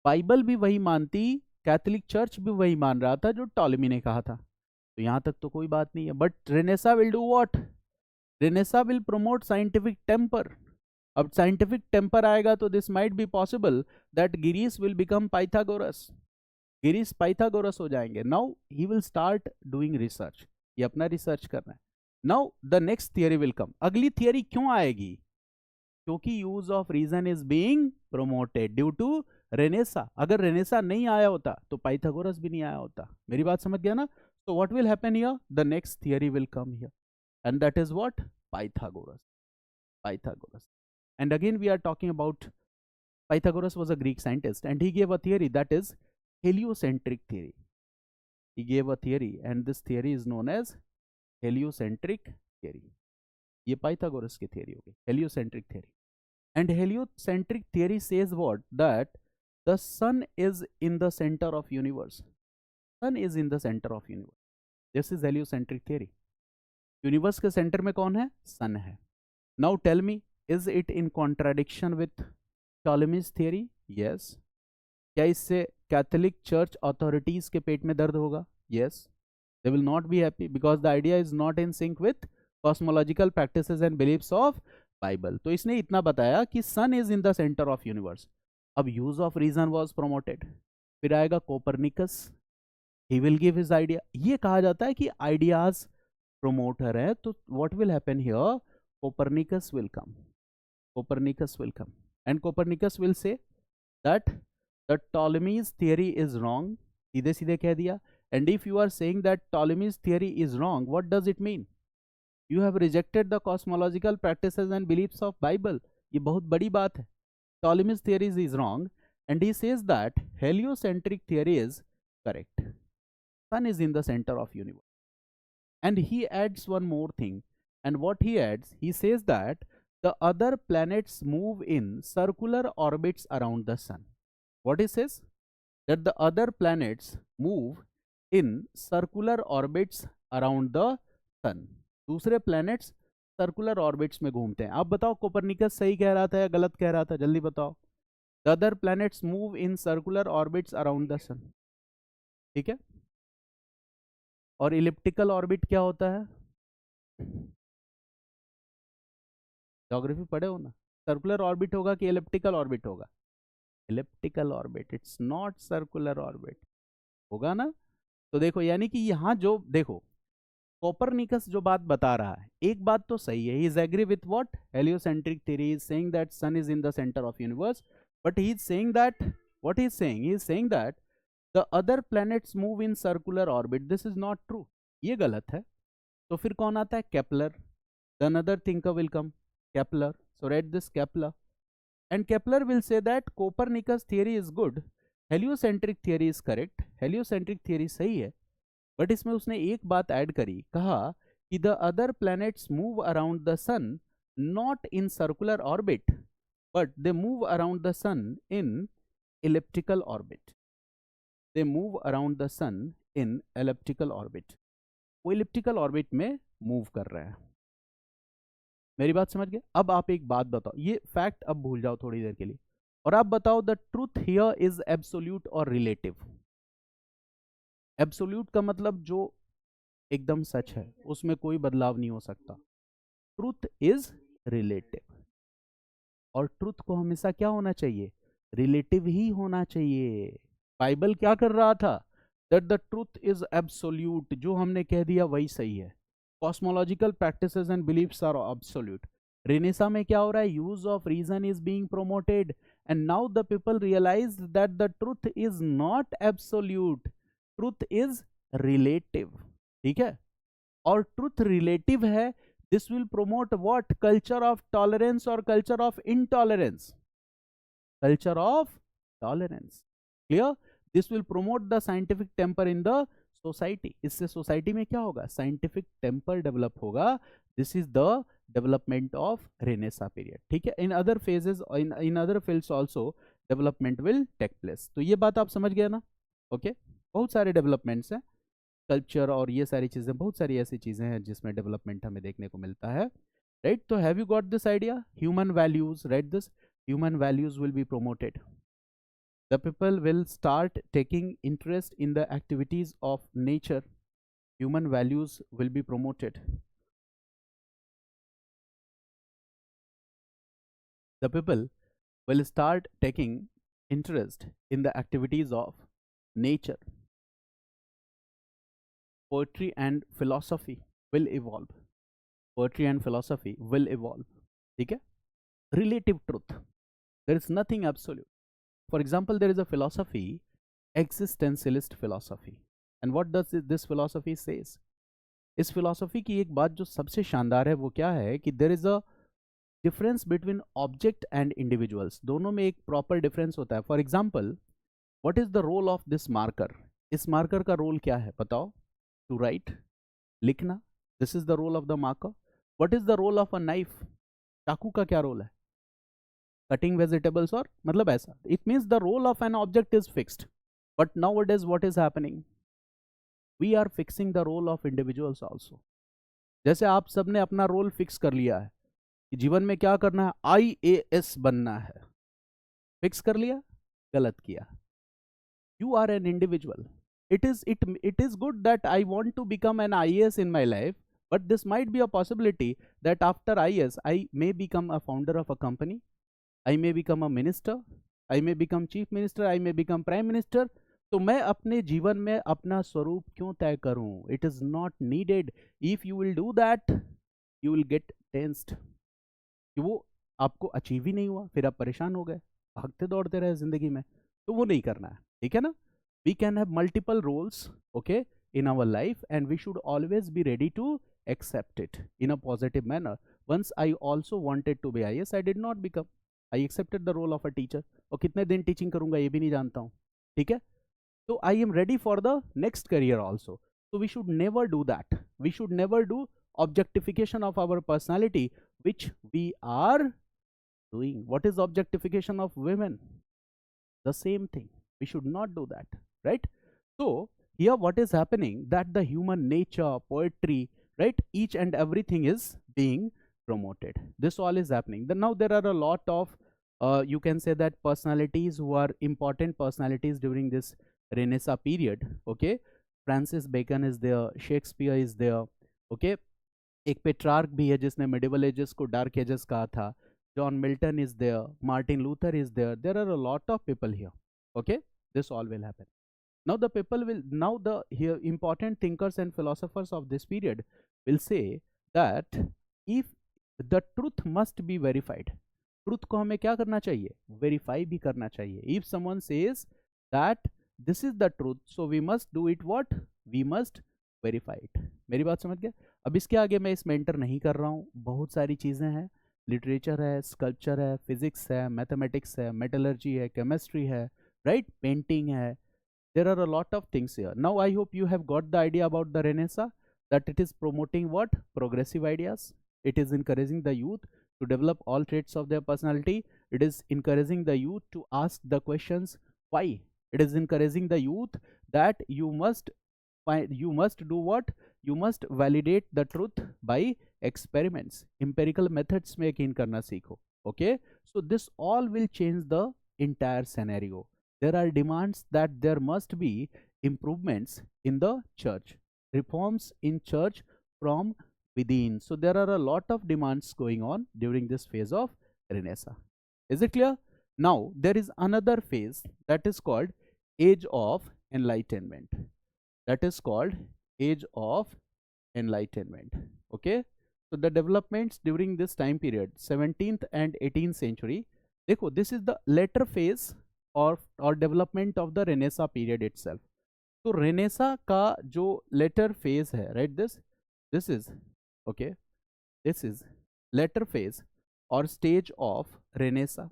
बाइबल भी वही मानती, कैथोलिक चर्च भी वही मान रहा था जो टॉलमी ने कहा था. तो यहां तक तो कोई बात नहीं है. But renaissance will do what? Renaissance will promote scientific temper. अब साइंटिफिक टेम्पर आएगा तो this might be possible that Girish will become Pythagoras. Girish Pythagoras हो जाएंगे. Now he will start doing research. ये अपना रिसर्च कर रहे हैं. Now the next theory will come. अगली थियरी क्यों आएगी? क्योंकि use of reason is being promoted due to renaissance. अगर रेनेसा नहीं आया होता तो पाइथागोरस भी नहीं आया होता. मेरी बात समझ गया ना? So what will happen here? The next theory will come here, and that is what? Pythagoras. Pythagoras. And again we are talking about Pythagoras was a Greek scientist and he gave a theory, that is heliocentric theory. He gave a theory and this theory is known as heliocentric theory. ये Pythagoras की theory होगी, heliocentric theory. And heliocentric theory says what? That the sun is in the center of universe. Sun is in the center of universe. This is heliocentric theory. Universe के center में कौन है? Sun है. Now tell me, is it in contradiction with Ptolemy's theory? Yes. क्या इससे Catholic church authorities के पेट में दर्द होगा? Yes, they will not be happy because the idea is not in sync with cosmological practices and beliefs of Bible. तो इसने इतना बताया कि sun is in the centre of universe. अब use of reason was promoted. फिर आएगा Copernicus, he will give his idea. ये कहा जाता है कि आइडियाज प्रोमोटर है, तो what will happen here, Copernicus will come, Copernicus will come and Copernicus will say that the Ptolemy's theory is wrong. सीधे सीधे कह दिया। And if you are saying that Ptolemy's theory is wrong, what does it mean? You have rejected the cosmological practices and beliefs of Bible. ये बहुत बड़ी बात है। Ptolemy's theories is wrong, and he says that heliocentric theory is correct. Sun is in the center of universe. And he adds one more thing. And what he adds, he says that the other planets move in circular orbits around the sun. What he says? That the other planets move in circular orbits around the sun. दूसरे planets circular orbits में घूमते हैं। आप बताओ Copernicus सही कह रहा था या गलत कह रहा था, जल्दी बताओ। The other planets move in circular orbits around the sun, ठीक है। और इलिप्टिकल ऑर्बिट क्या होता है? ज्योग्राफी पढ़े हो ना। सर्कुलर ऑर्बिट होगा कि इलिप्टिकल ऑर्बिट होगा? Elliptical orbit, it's not circular orbit, होगा ना। तो देखो, यानी कि यहां जो देखो कोपरनिकस जो बात बता रहा है, एक बात तो सही है, he is agree with what, heliocentric theory is saying that sun is in the centre of universe, but he is saying that, what he is saying, he is saying that the other planets move in circular orbit, this is not true, ये गलत है। तो फिर कौन आता है? Kepler, the another thinker will come, Kepler. So write this, Kepler, and Kepler will say that Copernicus theory is good, heliocentric theory is correct, heliocentric theory सही है। बट इसमें उसने एक बात ऐड करी, कहा कि the other planets move around the sun not in circular orbit, but they move around the sun in elliptical orbit, they move around the sun in elliptical orbit. वो इलिप्टिकल ऑर्बिट में move कर रहा है। मेरी बात समझ गए? अब आप एक बात बताओ, ये फैक्ट अब भूल जाओ थोड़ी देर के लिए, और आप बताओ the truth here is absolute और रिलेटिव। एब्सोल्यूट का मतलब जो एकदम सच है, उसमें कोई बदलाव नहीं हो सकता। ट्रूथ इज रिलेटिव, और ट्रूथ को हमेशा क्या होना चाहिए? रिलेटिव ही होना चाहिए। बाइबल क्या कर रहा था? That the truth is absolute, जो हमने कह दिया वही सही है। Cosmological practices and beliefs are absolute. Renaissance में क्या हो रहा है? Use of reason is being promoted, and now the people realise that the truth is not absolute, truth is relative, ठीक है। और ट्रूथ रिलेटिव है, this will promote what? Culture of tolerance और culture of intolerance, culture of tolerance, clear. This will promote the scientific temper in the society. इससे society में क्या होगा? Scientific temper develop होगा। This is the development of renaissance period, ठीक है। In other phases, in other fields also development will take place. तो ये बात आप समझ गए ना? ओके, बहुत सारे डेवलपमेंट्स हैं, कल्चर और ये सारी चीजें, बहुत सारी ऐसी चीजें हैं जिसमें डेवलपमेंट हमें देखने को मिलता है, राइट। तो have you got this idea? Human values, right this, human values will be promoted. The people will start taking interest in the activities of nature. Human values will be promoted. The people will start taking interest in the activities of nature. Poetry and philosophy will evolve. Poetry and philosophy will evolve. ठीक है? Relative truth. There is nothing absolute. For example, there is a philosophy, existentialist philosophy. And what does this philosophy says? इस philosophy की एक बात जो सबसे शानदार है वो क्या है कि there is a difference between object and individuals. दोनों में एक proper difference होता है. For example, what is the role of this marker? इस marker का role क्या है बताओ? To write, लिखना. This is the role of the marker. What is the role of a knife? चाकू का क्या रोल है? Cutting vegetables, or मतलब ऐसा. It means the role of an object is fixed. But nowadays what is happening? We are fixing the role of individuals also. जैसे आप सबने अपना रोल फिक्स कर लिया है कि जीवन में क्या करना है, IAS बनना है, फिक्स कर लिया, गलत किया। You are an individual. It is good that I want to become an IAS in my life, but this might be a possibility that after IAS I may become a founder of a company, I may become a minister, I may become chief minister, I may become prime minister. तो मैं अपने जीवन में अपना स्वरूप क्यों तय करूं? It is not needed. If you will do that, you will get tensed. कि वो आपको अचीव ही नहीं हुआ, फिर आप परेशान हो गए, भागते दौड़ते रहे जिंदगी में, तो वो नहीं करना है, ठीक है ना? We can have multiple roles, okay, in our life, and we should always be ready to accept it in a positive manner. Once I also wanted to be IAS, I did not become. I accepted the role of a teacher. और कितने दिन teaching करूंगा ये भी नहीं जानता हूँ, ठीक है? So I am ready for the next career also. So we should never do that. We should never do objectification of our personality, which we are doing. What is objectification of women? The same thing. We should not do that, right? So here what is happening, that the human nature, poetry, right, each and everything is being promoted. This all is happening. Then now there are a lot of you can say that personalities who are important personalities during this Renaissance period. Okay, Francis Bacon is there, Shakespeare is there. Okay, एक Petrarch भी है जिसने medieval edges को dark ages कहा था. John Milton is there, Martin Luther is there. There are a lot of people here. Okay, this all will happen. Now the people will, now the here important thinkers and philosophers of this period will say that if the truth must be verified, truth को हमें क्या करना चाहिए? Verify भी करना चाहिए. If someone says that this is the truth, so we must do it what? We must verify it. मेरी बात समझ गया? अब इसके आगे मैं इसमें एंटर नहीं कर रहा हूँ. बहुत सारी चीज़ें हैं. लिटरेचर है, स्कल्पचर है, फिजिक्स है, मैथमेटिक्स है, मेटलर्जी है, केमिस्ट्री है, राइट, पेंटिंग है. There are a lot of things here. Now I hope you have got the idea about the Renaissance, that it is promoting what? Progressive ideas. It is encouraging the youth to develop all traits of their personality. It is encouraging the youth to ask the questions why. It is encouraging the youth that you must do what? You must validate the truth by experiments. Empirical methods में यकीन करना सीखो. Okay, so this all will change the entire scenario. There are demands that there must be improvements in the church, reforms in church from within. So there are a lot of demands going on during this phase of Renaissance. Is it clear? Now there is another phase that is called Age of Enlightenment. That is called Age of Enlightenment. Okay, so the developments during this time period, 17th and 18th century. देखो, this is the later phase or development of the Renaissance period itself. तो Renaissance का जो later phase है, right, this is okay, this is later phase or stage of Renaissance.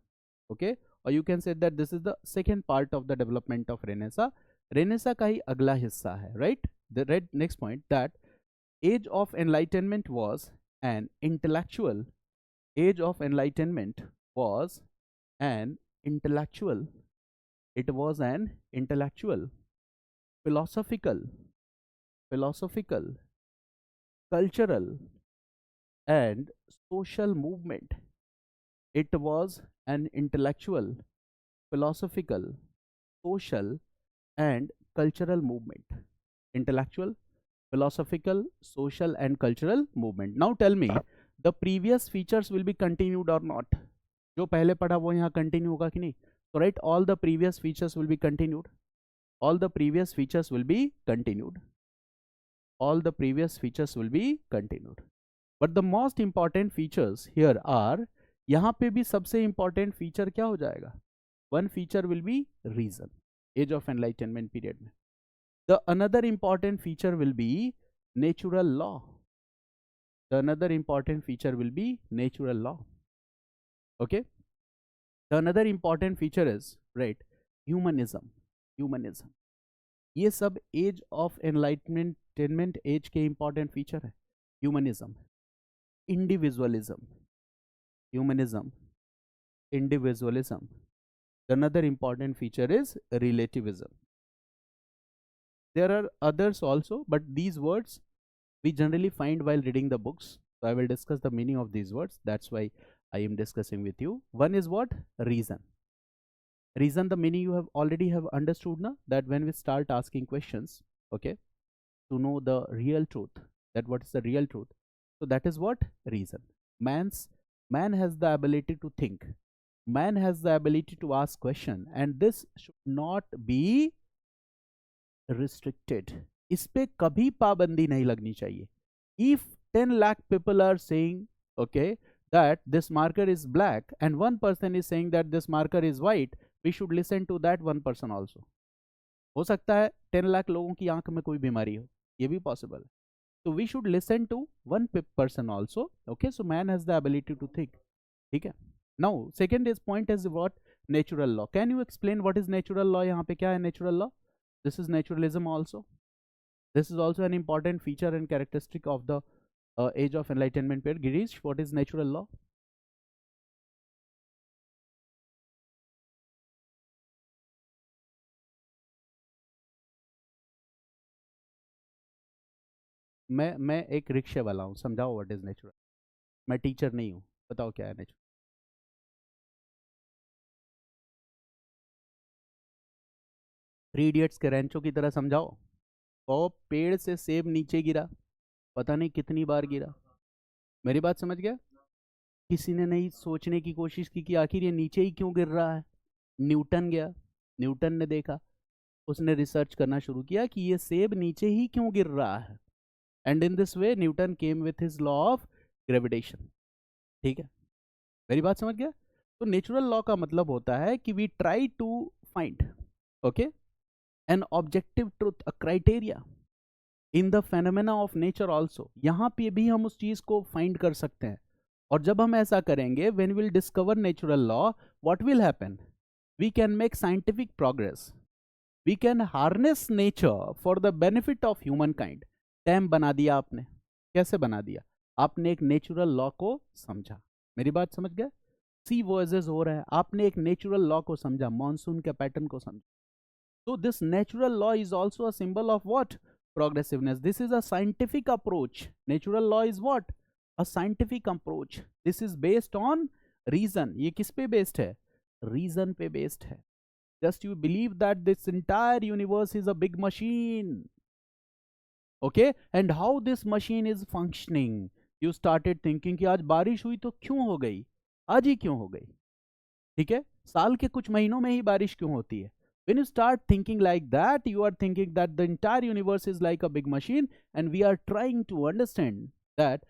Okay, or you can say that this is the second part of the development of Renaissance. Renaissance का ही अगला हिस्सा है, right? The next point, that Age of Enlightenment was an intellectual. Age of Enlightenment was an intellectual. It was an intellectual, philosophical, cultural, and social movement. It was an intellectual, philosophical, social, and cultural movement. Intellectual, philosophical, social, and cultural movement. Now tell me, the previous features will be continued or not? जो पहले पढ़ा वो यहाँ continue होगा कि नहीं? So right, all the previous features will be continued. All the previous features will be continued. All the previous features will be continued. But the most important features here are, यहाँ पे भी सबसे important feature क्या हो जाएगा? One feature will be reason. Age of Enlightenment period में. The another important feature will be natural law. The another important feature will be natural law. Okay. The another important feature is, right, humanism. Humanism. ये सब as of enlightenment as के important feature है. Humanism, individualism, humanism, individualism. Another important feature is relativism. There are others also, but these words we generally find while reading the books. So I will discuss the meaning of these words. That's why I am discussing with you. One is what? Reason. Reason, the meaning you have already have understood now, that when we start asking questions, okay, to know the real truth, that what is the real truth. So that is what reason. Man has the ability to think. Man has the ability to ask question, and this should not be restricted. इस पे कभी पाबंदी नहीं लगनी चाहिए. If 10 lakh people are saying, okay, that this marker is black and one person is saying that this marker is white, we should listen to that one person also. हो सकता है 10 लाख लोगों की आंख में कोई बीमारी हो, ये भी पॉसिबल है. So we should listen to one person also. Okay, so man has the ability to think. ठीक है. Now second is point is what? Natural law. Can you explain what is natural law? यहाँ पे क्या है natural law? This is naturalism also. This is also an important feature and characteristic of the age of enlightenment period. Girish, what is natural law? मैं एक रिक्शे वाला हूँ, समझाओ व्हाट इज नेचुरल. मैं टीचर नहीं हूँ, बताओ क्या है नेचुरल. 3 इडियट्स के रेंचो की तरह समझाओ. वो पेड़ से सेब नीचे गिरा, पता नहीं कितनी बार गिरा. मेरी बात समझ गया? किसी ने नहीं सोचने की कोशिश की कि आखिर ये नीचे ही क्यों गिर रहा है. न्यूटन गया, न्यूटन ने देखा, उसने रिसर्च करना शुरू किया कि ये सेब नीचे ही क्यों गिर रहा है. And in this way Newton came with his law of gravitation. ठीक है, मेरी बात समझ गया? तो नेचुरल लॉ का मतलब होता है कि we try to find, okay, an objective truth, a criteria in the phenomena of nature also. यहाँ पे भी हम उस चीज को फाइंड कर सकते हैं. और जब हम ऐसा करेंगे, when will discover natural law, what will happen? We can make scientific progress. We can harness nature for the benefit of humankind. Dam बना दिया आपने. कैसे बना दिया? आपने एक नेचुरल लॉ को समझा. मेरी बात समझ गए? सी वॉइसेस हो रहा है, आपने एक नेचुरल लॉ को समझा, मॉनसून के पैटर्न को समझा. So this natural law is also a symbol of what? Progressiveness. This is a scientific approach. Natural law is what? A scientific approach. This is based on reason. ये किस पे based है? Reason पे based है. Just you believe that this entire universe is a big machine. Okay? And how this machine is functioning. You started thinking कि आज बारिश हुई तो क्यों हो गई? आज ही क्यों हो गई? ठीक है? साल के कुछ महीनों में ही बारिश क्यों होती है? When you start thinking like that, you are thinking that the entire universe is like a big machine, and we are trying to understand that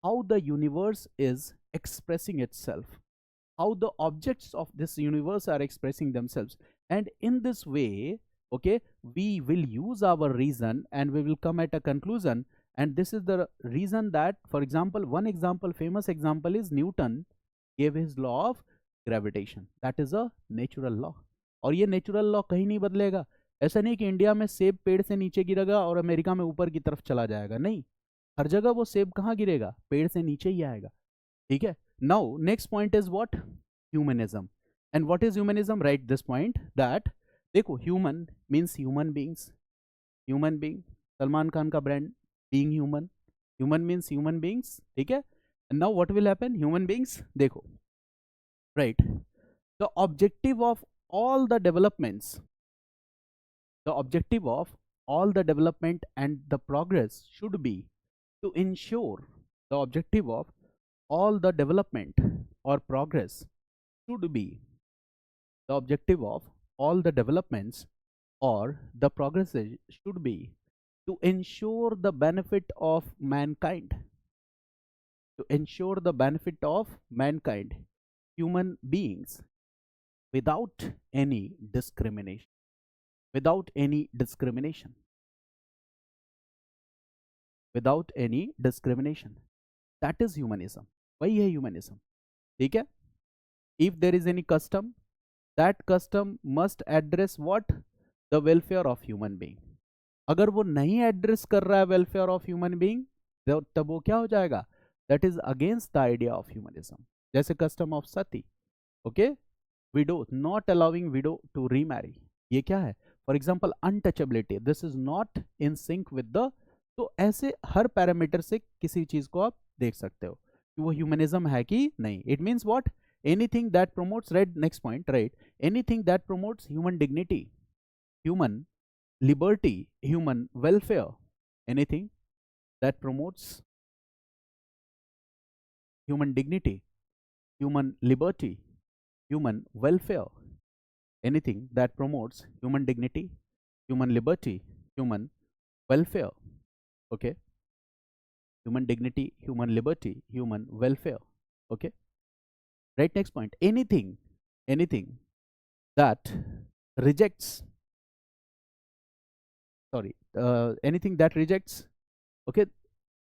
how the universe is expressing itself, how the objects of this universe are expressing themselves. And in this way, okay, we will use our reason and we will come at a conclusion. And this is the reason that, for example, one example, famous example is Newton gave his law of gravitation. That is a natural law. और ये natural law कहीं नहीं बदलेगा. ऐसा नहीं कि India में सेब पेड़ से नीचे गिरेगा और अमेरिका में ऊपर की तरफ चला जाएगा. नहीं, हर जगह वो सेब कहाँ गिरेगा? पेड़ से नीचे ही आएगा. ठीक है. Now next point is what? Humanism. And what is humanism? Right this point that, देखो, human means human beings. Human being, Salman Khan का brand, being human. Human means human beings. ठीक है. Now what will happen? Human beings, देखो, right, the objective of all the developments, the objective of all the development and the progress should be to ensure, the objective of all the development or progress should be, the objective of all the developments or the progresses should be to ensure the benefit of mankind, to ensure the benefit of mankind, human beings, without any discrimination, without any discrimination, without any discrimination. That is humanism. वही है humanism. ठीक है. If there is any custom, that custom must address what? The welfare of human being. अगर वो नहीं address कर रहा है welfare of human being, तब वो क्या हो जाएगा? That is against the idea of humanism. जैसे custom of sati, okay, widow, not allowing widow to remarry. ये क्या है? For example untouchability, this is not in sync with the. तो ऐसे हर पैरामीटर से किसी चीज को आप देख सकते हो कि वो ह्यूमनिज्म है कि नहीं. It means what? anything that promotes, right, next point, right, anything that promotes human dignity, human liberty, human welfare, anything that promotes human dignity, human liberty, human welfare, anything that promotes human dignity, human liberty, human welfare, okay, human dignity, human liberty, human welfare, okay, right, next point, anything that rejects, sorry, anything that rejects, okay,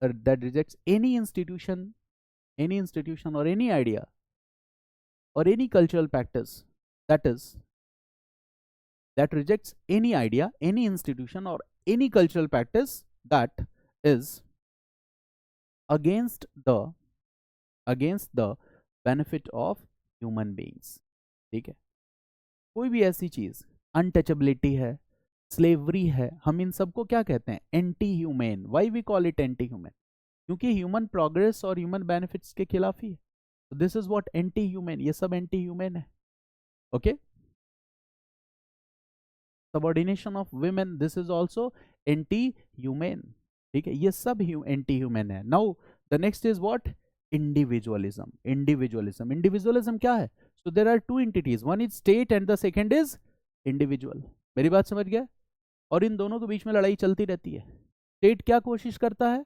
that rejects any institution or any idea or any cultural practice, that is, that rejects any idea, any institution or any cultural practice that is against the benefit of human beings, ठीक है, कोई भी ऐसी चीज, untouchability है, slavery है, हम इन सबको क्या कहते हैं, anti human. Why we call it anti human? क्योंकि ह्यूमन प्रोग्रेस और ह्यूमन बेनिफिट्स के खिलाफ ही है. This is what anti human, ये सब एंटी ह्यूमन है. Okay, subordination of women, this is also anti human. ठीक है, ये सब एंटी ह्यूमन है. Now the next is what, individualism. Individualism क्या है? So there are two entities, one is state and the second is individual. मेरी बात समझ गया? और इन दोनों के बीच में लड़ाई चलती रहती है. स्टेट क्या कोशिश करता है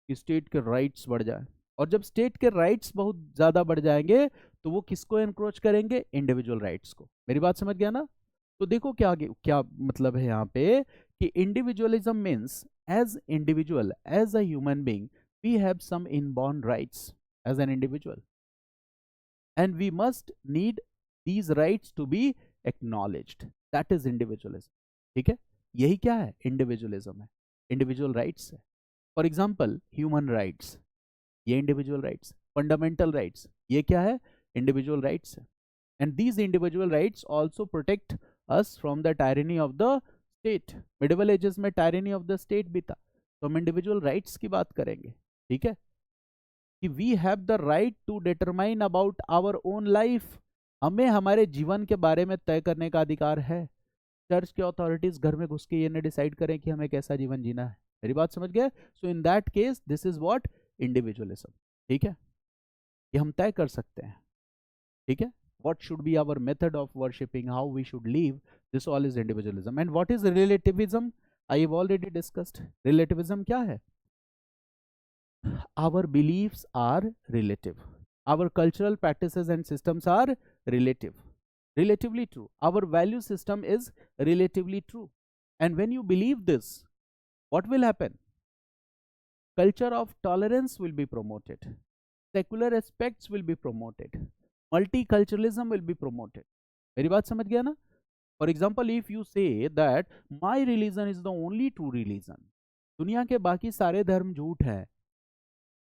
कि स्टेट के राइट्स बढ़ जाए, और जब स्टेट के राइट्स बहुत ज्यादा बढ़ जाएंगे तो वो किसको एनक्रोच करेंगे? इंडिविजुअल राइट्स को. मेरी बात समझ गया ना? तो देखो क्या क्या मतलब है यहाँ पे कि individualism means as individual, as a human being, we have some inborn rights as an individual and we must need these rights to be acknowledged. That is individualism. ठीक है, यही क्या है? इंडिविजुअलिज्म है, इंडिविजुअल राइट्स है. For example human rights, ये individual rights. Fundamental rights, ये क्या है? इंडिविजुअल राइट्स है. And these individual rights also protect us from the tyranny of the state. Medieval edges में टायरनी ऑफ द स्टेट भी था, तो हम इंडिविजुअल राइट्स की बात करेंगे. ठीक है, कि we have the right to determine about our own life. हमें हमारे जीवन के बारे में तय करने का अधिकार है. चर्च के अथॉरिटीज घर में घुस के ये नहीं डिसाइड करें कि हमें कैसा जीवन जीना है. मेरी बात समझ गए? So in that case this is what, individualism. ठीक है, ये हम तय कर सकते हैं. ठीक है, what should be our method of worshipping, how we should live, this all is individualism. And what is relativism? I have already discussed. Relativism क्या है? Our beliefs are relative, our cultural practices and systems are relative, relatively true. Our value system is relatively true. And when you believe this, what will happen? Culture of tolerance will be promoted, secular aspects will be promoted, multiculturalism will be promoted. मेरी बात समझ गया ना? For example, if you say that my religion is the only true religion, दुनिया के बाकी सारे धर्म झूठ है,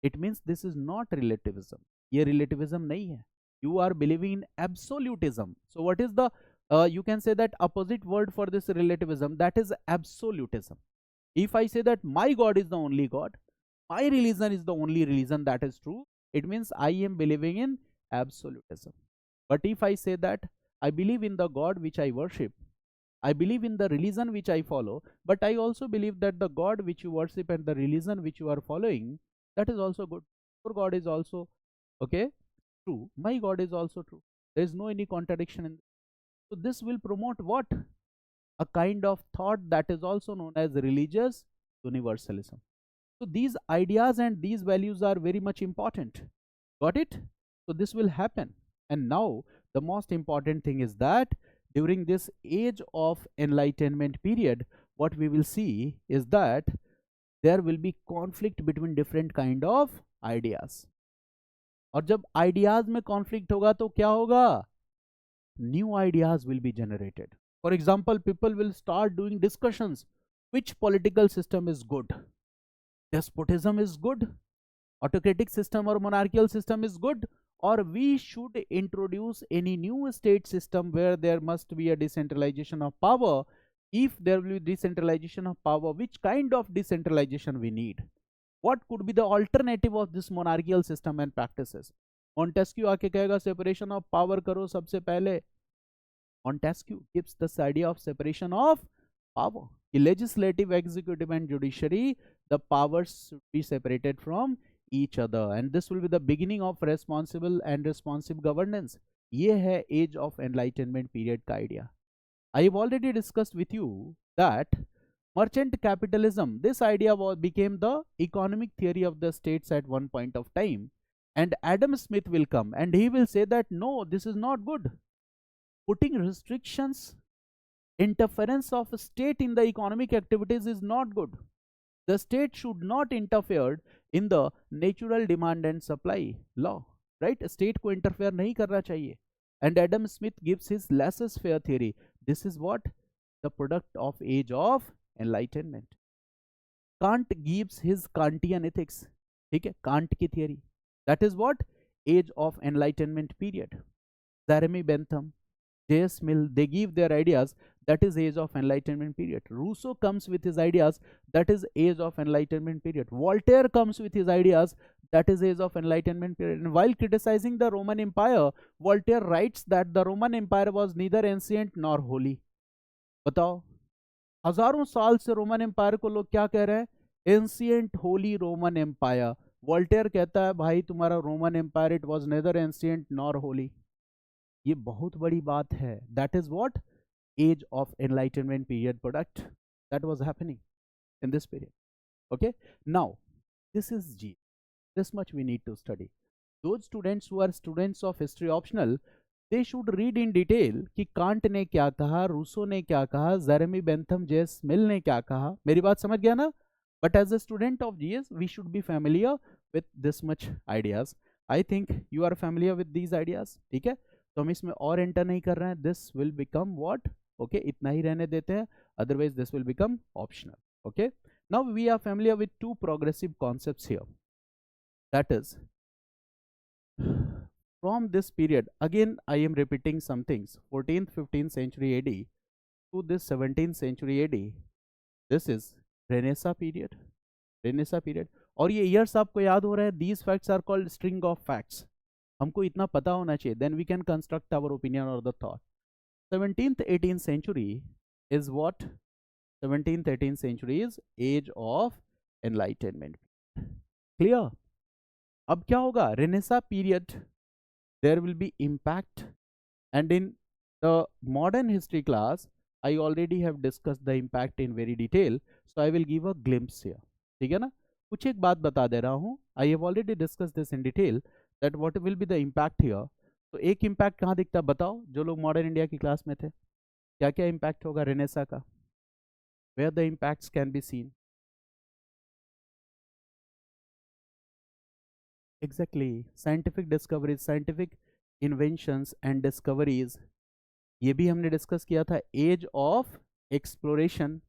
it means this is not relativism. ये relativism नहीं है. You are believing in absolutism. So what is the you can say that opposite word for this relativism, that is absolutism. If I say that my God is the only God, my religion is the only religion that is true, it means I am believing in absolutism. But if I say that I believe in the God which I worship, I believe in the religion which I follow, but I also believe that the God which you worship and the religion which you are following, that is also good. Your God is also okay, true. My God is also true. There is no any contradiction in this. So this will promote what? A kind of thought that is also known as religious universalism. So these ideas and these values are very much important. Got it? So this will happen. And now the most important thing is that during this age of enlightenment period, what we will see is that there will be conflict between different kind of ideas. और जब ideas में conflict होगा तो क्या होगा? New ideas will be generated. For example, people will start doing discussions. Which political system is good? Despotism is good? Autocratic system or monarchical system is good? Or we should introduce any new state system where there must be a decentralization of power. If there will be decentralization of power, which kind of decentralization we need? What could be the alternative of this monarchical system and practices? Montesquieu आके कहेगा separation of power करो सबसे पहले. Montesquieu gives this idea of separation of power. In legislative, executive, and judiciary, the powers should be separated from each other, and this will be the beginning of responsible and responsive governance. ये है Age of Enlightenment period का idea. I have already discussed with you that merchant capitalism, this idea became the economic theory of the states at one point of time. And Adam Smith will come and he will say that no, this is not good. Putting restrictions, interference of a state in the economic activities is not good. The state should not interfere in the natural demand and supply law, right? State को interfere नहीं करना चाहिए. And Adam Smith gives his laissez-faire theory. This is what the product of Age of Enlightenment. Kant gives his Kantian ethics. ठीक है, Kant की theory. That is what Age of Enlightenment period. Jeremy Bentham, J.S. Mill, they give their ideas. That is Age of Enlightenment period. Rousseau comes with his ideas. That is Age of Enlightenment period. Voltaire comes with his ideas. That is Age of Enlightenment period. And while criticizing the Roman Empire, Voltaire writes that the Roman Empire was neither ancient nor holy. बताओ, हजारों साल से Roman empire को लोग क्या कह रहे हैं? Ancient Holy Roman Empire. Voltaire कहता है भाई तुम्हारा Roman Empire it was neither ancient nor holy. ये बहुत बड़ी बात है. That is what age of enlightenment period product that was happening in this period. Okay, now this is जी, this much we need to study. Those students who are students of history optional, they should read in detail कि can't ने क्या कहा, Rousseau ने क्या कहा, Jeremy Bentham, जेस मिल ने क्या कहा. मेरी बात समझ गया ना? But as a student of GS, we should be familiar with this much ideas. I think you are familiar with these ideas. ठीक है, तो हम इसमें और एंटर नहीं कर रहे हैं. This will become what? Okay, इतना ही रहने देते हैं. Otherwise, this will become optional. Okay. Now we are familiar with two progressive concepts here. That is, from this period, again I am repeating some things. 14th 15th century AD to this 17th century AD, this is Renaissance period. Renaissance period. और ये years आपको याद हो रहा है. These facts are called string of facts. हमको इतना पता होना चाहिए, then we can construct our opinion or the thought. 17th 18th century is what? 17th 18th century is Age of Enlightenment. Clear? अब क्या होगा? Renaissance period, there will be impact, and in the modern history class I already have discussed the impact in very detail, so I will give a glimpse here. ठीक है ना? कुछ एक बात बता दे रहा हूँ. I have already discussed this in detail that what will be the impact here. तो एक impact कहाँ दिखता है बताओ, जो लोग मॉडर्न इंडिया की क्लास में थे? क्या क्या impact होगा Renaissance का? Where the impacts can be seen? Exactly, scientific discoveries, scientific inventions and discoveries. ये भी हमने डिस्कस किया था. Age of exploration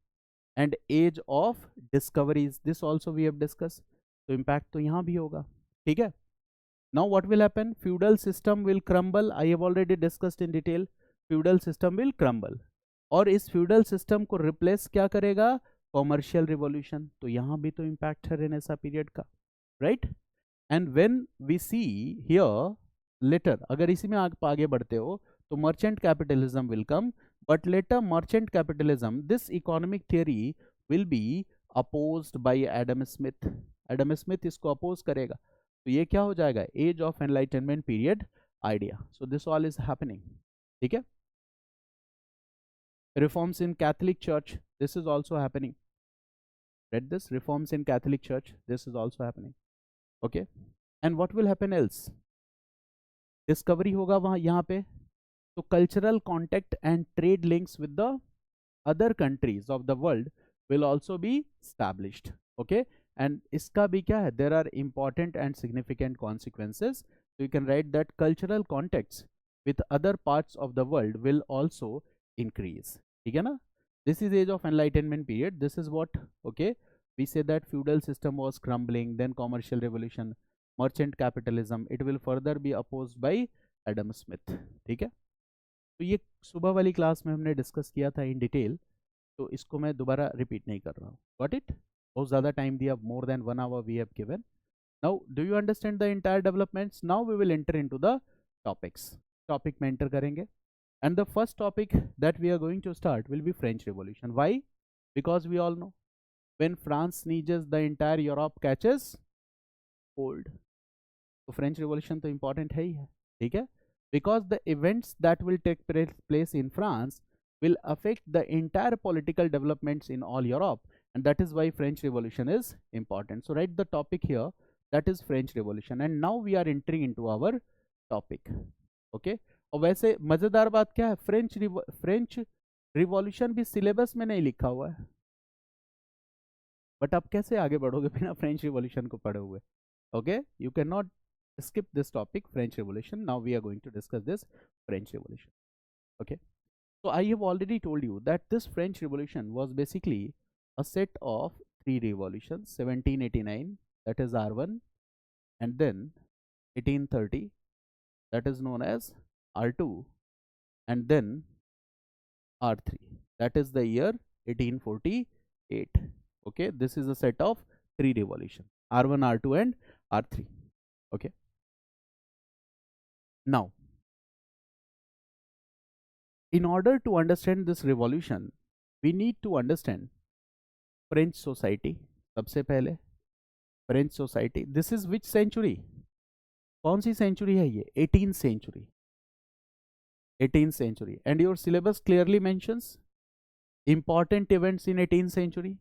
and age of discoveries, this also we have discuss. तो इम्पैक्ट तो यहाँ भी होगा. ठीक है. Now what will happen? Feudal system will crumble. I have already discussed in detail. Feudal system will crumble, और इस feudal system को रिप्लेस क्या करेगा? Commercial revolution. तो यहाँ भी तो इम्पैक्ट है रेनेसां पीरियड का, right? And when we see here later, अगर इसी में आप आगे बढ़ते हो तो merchant capitalism will come, but later merchant capitalism, this economic theory will be opposed by Adam Smith. Adam Smith इसको अपोज करेगा. तो ये क्या हो जाएगा? Age of enlightenment period idea. So this all is happening. ठीक है. Reforms in Catholic church, this is also happening. read this, reforms in Catholic Church, this is also happening. Okay, and what will happen else? Discovery होगा वहाँ यहाँ पे. तो cultural contact and trade links with the other countries of the world will also be established. Okay, and इसका भी क्या है? There are important and significant consequences. So you can write that cultural contacts with other parts of the world will also increase. ठीक है ना? This is age of enlightenment period. This is what, okay, we say that feudal system was crumbling, then commercial revolution, merchant capitalism. It will further be opposed by Adam Smith. ठीक है? तो ये सुबह वाली class में हमने discuss किया था इन डिटेल, तो इसको मैं दोबारा रिपीट नहीं कर रहा हूँ. Got it? बहुत ज़्यादा टाइम दिया, more than 1 hour we have given. Now, do you understand the entire developments? Now we will enter into the topics. Topic में enter करेंगे. And the first topic that we are going to start will be French Revolution. Why? Because we all know when France sneezes, the entire Europe catches cold. तो French Revolution तो important है ही है, ठीक है? Because the events that will take place in France will affect the entire political developments in all Europe, and that is why French Revolution is important. So write the topic here, that is French Revolution, and now we are entering into our topic. Okay. और वैसे मजेदार बात क्या है, French revolution भी syllabus में नहीं लिखा हुआ है, बट आप कैसे आगे बढ़ोगे बिना फ्रेंच रिवॉल्यूशन को पढ़े हुए? Okay, you cannot skip this topic, French Revolution. Now we are going to discuss this French Revolution. Okay, so I have already told you that this French Revolution was basically a set of three revolutions: 1789, that is R1, and then 1830, that is known as R2, and then R3, that is the year 1848. Okay, this is a set of three revolutions: R1, R2, and R3. Okay, now in order to understand this revolution, we need to understand French society. सबसे पहले French society, this is which century? कौन सी century है ये? 18th century. 18th century, and your syllabus clearly mentions important events in 18th century.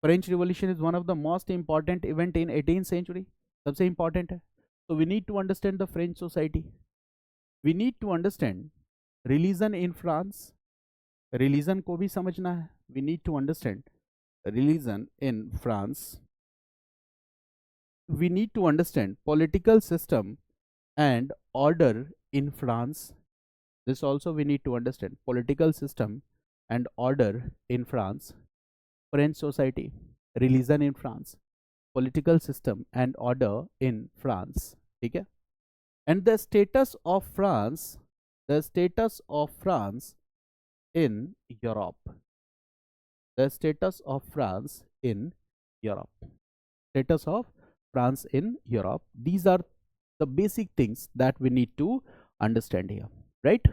French Revolution is one of the most important event in 18th century. सबसे important है. So we need to understand the French society. We need to understand religion in France. Religion को भी समझना है. We need to understand religion in France. We need to understand political system and order in France. This also we need to understand political system and order in France. French society, religion in France, political system and order in France. ठीक है? And the status of France, the status of France in Europe, the status of France in Europe, status of France in Europe. These are the basic things that we need to understand here, right?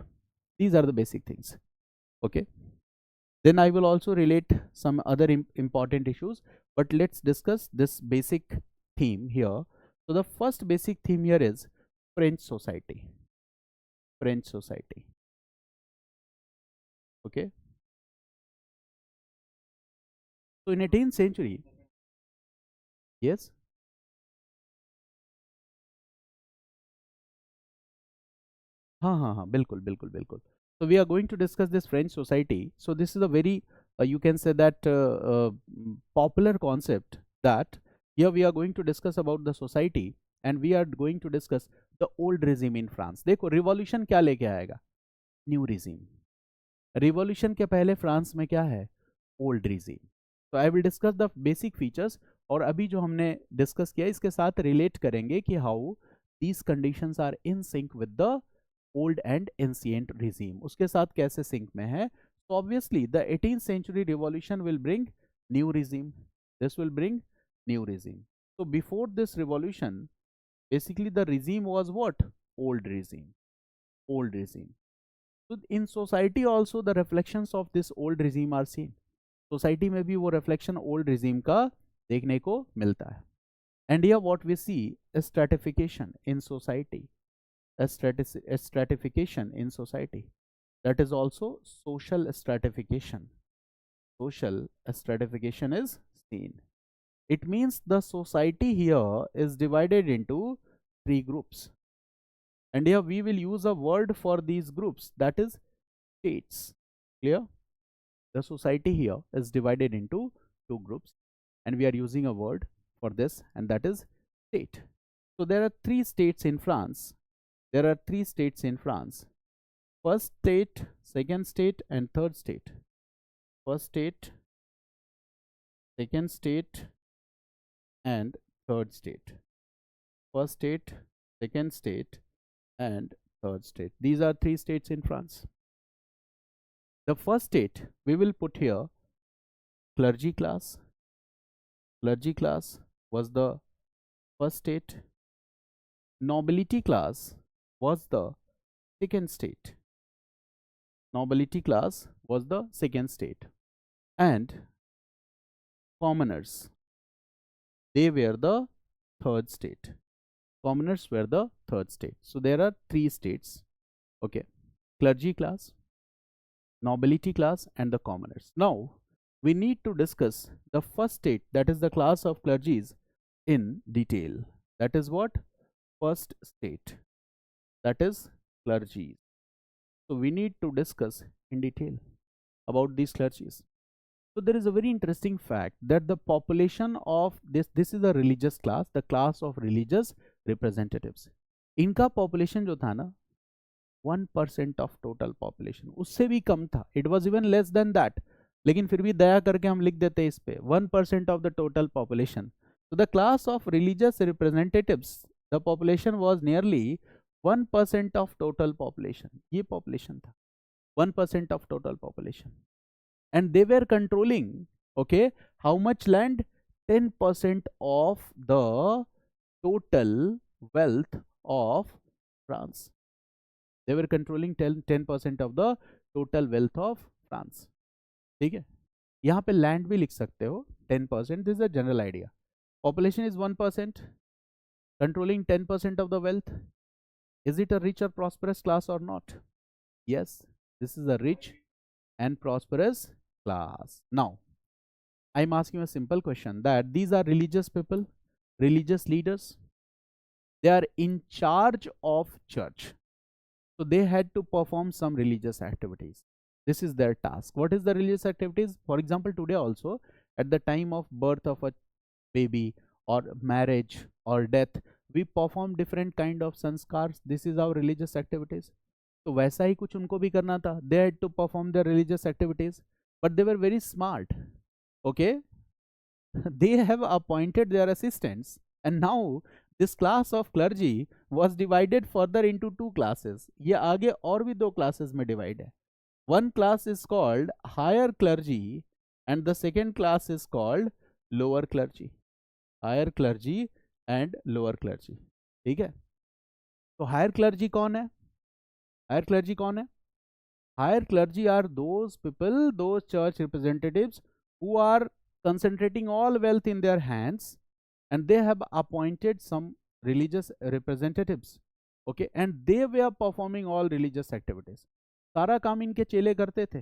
These are the basic things. Okay, then I will also relate some other important issues, but let's discuss this basic theme here. So the first basic theme here is French society. French society. Okay, so in 18th century, yes, हाँ, बिल्कुल बिल्कुल बिल्कुल. So we are going to discuss this French society. So this is a very you can say that popular concept, that here we are going to discuss about the society, and we are going to discuss the old regime in France. देखो revolution क्या लेके आएगा? New regime. Revolution के पहले France में क्या है? Old regime. So I will discuss the basic features, और अभी जो हमने डिस्कस किया इसके साथ रिलेट करेंगे कि how these conditions are in sync with the old and ancient regime, उसके साथ कैसे sync में है. So obviously the 18th century revolution will bring new regime. This will bring new regime. So before this revolution, basically the regime was what? Old regime. Old regime. So in society also the reflections of this old regime are seen. Society में भी वो reflection old regime का देखने को मिलता है. And here what we see is stratification in society. A stratification in society. That is also social stratification. Social stratification is seen. It means the society here is divided into three groups. And here we will use a word for these groups, that is states. Clear? The society here is divided into two groups, and we are using a word for this, and that is state. So there are three states in France. There are three states in France. First state, second state, and third state. First state, second state, and third state. First state, second state, and third state. These are three states in France. The first state we will put here clergy class. Clergy class was the first state, nobility class was the second state. Nobility class was the second state, and commoners, they were the third state. Commoners were the third state. So there are three states. Okay, clergy class, nobility class, and the commoners. Now we need to discuss the first state, that is the class of clergies, in detail. That is what? First state, that is clergy. So we need to discuss in detail about these clergies. So there is a very interesting fact that the population of this is a religious class, the class of religious representatives. इनका population जो था ना 1% of total population, उससे भी कम था. It was even less than that. लेकिन फिर भी दया करके हम लिख देते हैं इस पे 1% of the total population. So the class of religious representatives, the population was nearly 1% of total population. ये population था 1% of total population. And they were controlling, okay, how much land? 10% of the total wealth of France. They were controlling 10% of the total wealth of France. ठीक है, यहाँ पे land भी लिख सकते हो 10%. This is a general idea. Population is 1%, controlling 10% of the wealth. Is it a rich or prosperous class or not? Yes, this is a rich and prosperous class. Now I'm asking a simple question, that these are religious people, religious leaders, they are in charge of church, so they had to perform some religious activities. This is their task. What is the religious activities? For example, today also, at the time of birth of a baby or marriage or death, we perform different kind of sanskars. This is our religious activities. तो वैसा ही कुछ उनको भी करना था. They had to perform their religious activities, but they were very smart. Okay, they have appointed their assistants, and now this class of clergy was divided further into two classes. ये आगे और भी दो classes में divide है. One class is called higher clergy, and the second class is called lower clergy. Higher clergy and lower clergy. ठीक है, तो higher clergy कौन है? Higher clergy कौन है? Higher clergy are those people, those church representatives who are concentrating all wealth in their hands, and they have appointed some religious representatives. Okay, and they were performing all religious activities. सारा काम इनके चेले करते थे.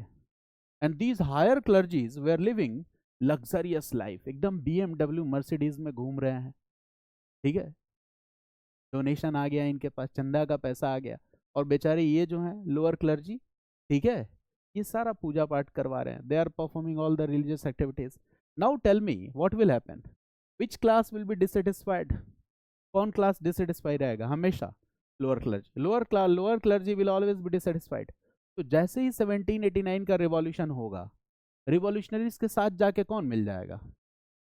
And these higher clergies were living luxurious life. एकदम BMW Mercedes में घूम रहे हैं. ठीक है, डोनेशन आ गया इनके पास, चंदा का पैसा आ गया, और बेचारे ये जो हैं लोअर क्लर्जी, ठीक है, ये सारा पूजा पाठ करवा रहे हैं. They are performing all the religious activities. Now tell me what will happen? Which class will be dissatisfied? कौन क्लास डिससेटिस्फाई रहेगा? हमेशा lower clergy. Lower clergy will always be dissatisfied. तो जैसे ही 1789 का रिवॉल्यूशन होगा, रिवॉल्यूशनरीज के साथ जाके कौन मिल जाएगा?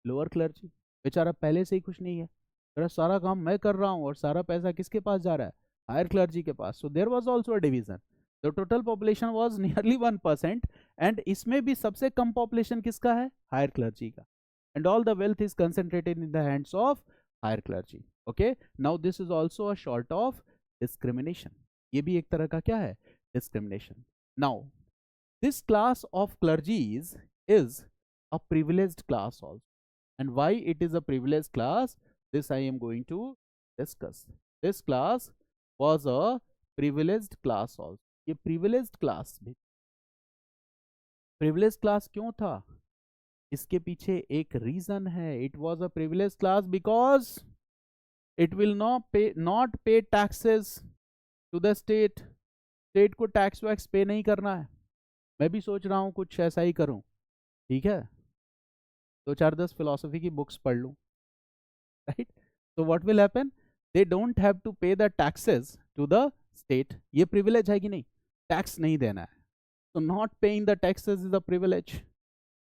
Lower clergy. बेचारा पहले से ही खुश नहीं है, मेरा सारा काम मैं कर रहा हूँ और सारा पैसा किसके पास जा रहा है? हायर क्लर्जी के पास. So there was also a division. The total population was nearly 1%, and इसमें भी सबसे कम पॉपुलेशन किसका है? हायर क्लर्जी का. And all the wealth is concentrated in the hands of higher clergy. Okay, now this is also a sort of discrimination. ये भी एक तरह का क्या है? Discrimination. Now this class of clergies is a privileged class also. And why it is a privileged class, this I am going to discuss. This class was a privileged class also. ये privileged class भी. privileged class क्यों था? इसके पीछे एक reason है. It was a privileged class because it will not pay taxes to the state. State को tax wax पे नहीं करना है. मैं भी सोच रहा हूँ कुछ ऐसा ही करूँ. ठीक है, 2-4-10 फिलोसफी की बुक्स पढ़ लूँ, right? So what will happen? They don't have to pay the taxes to the state. ये privilege है कि नहीं? टैक्स नहीं देना है. So not paying the taxes is a privilege.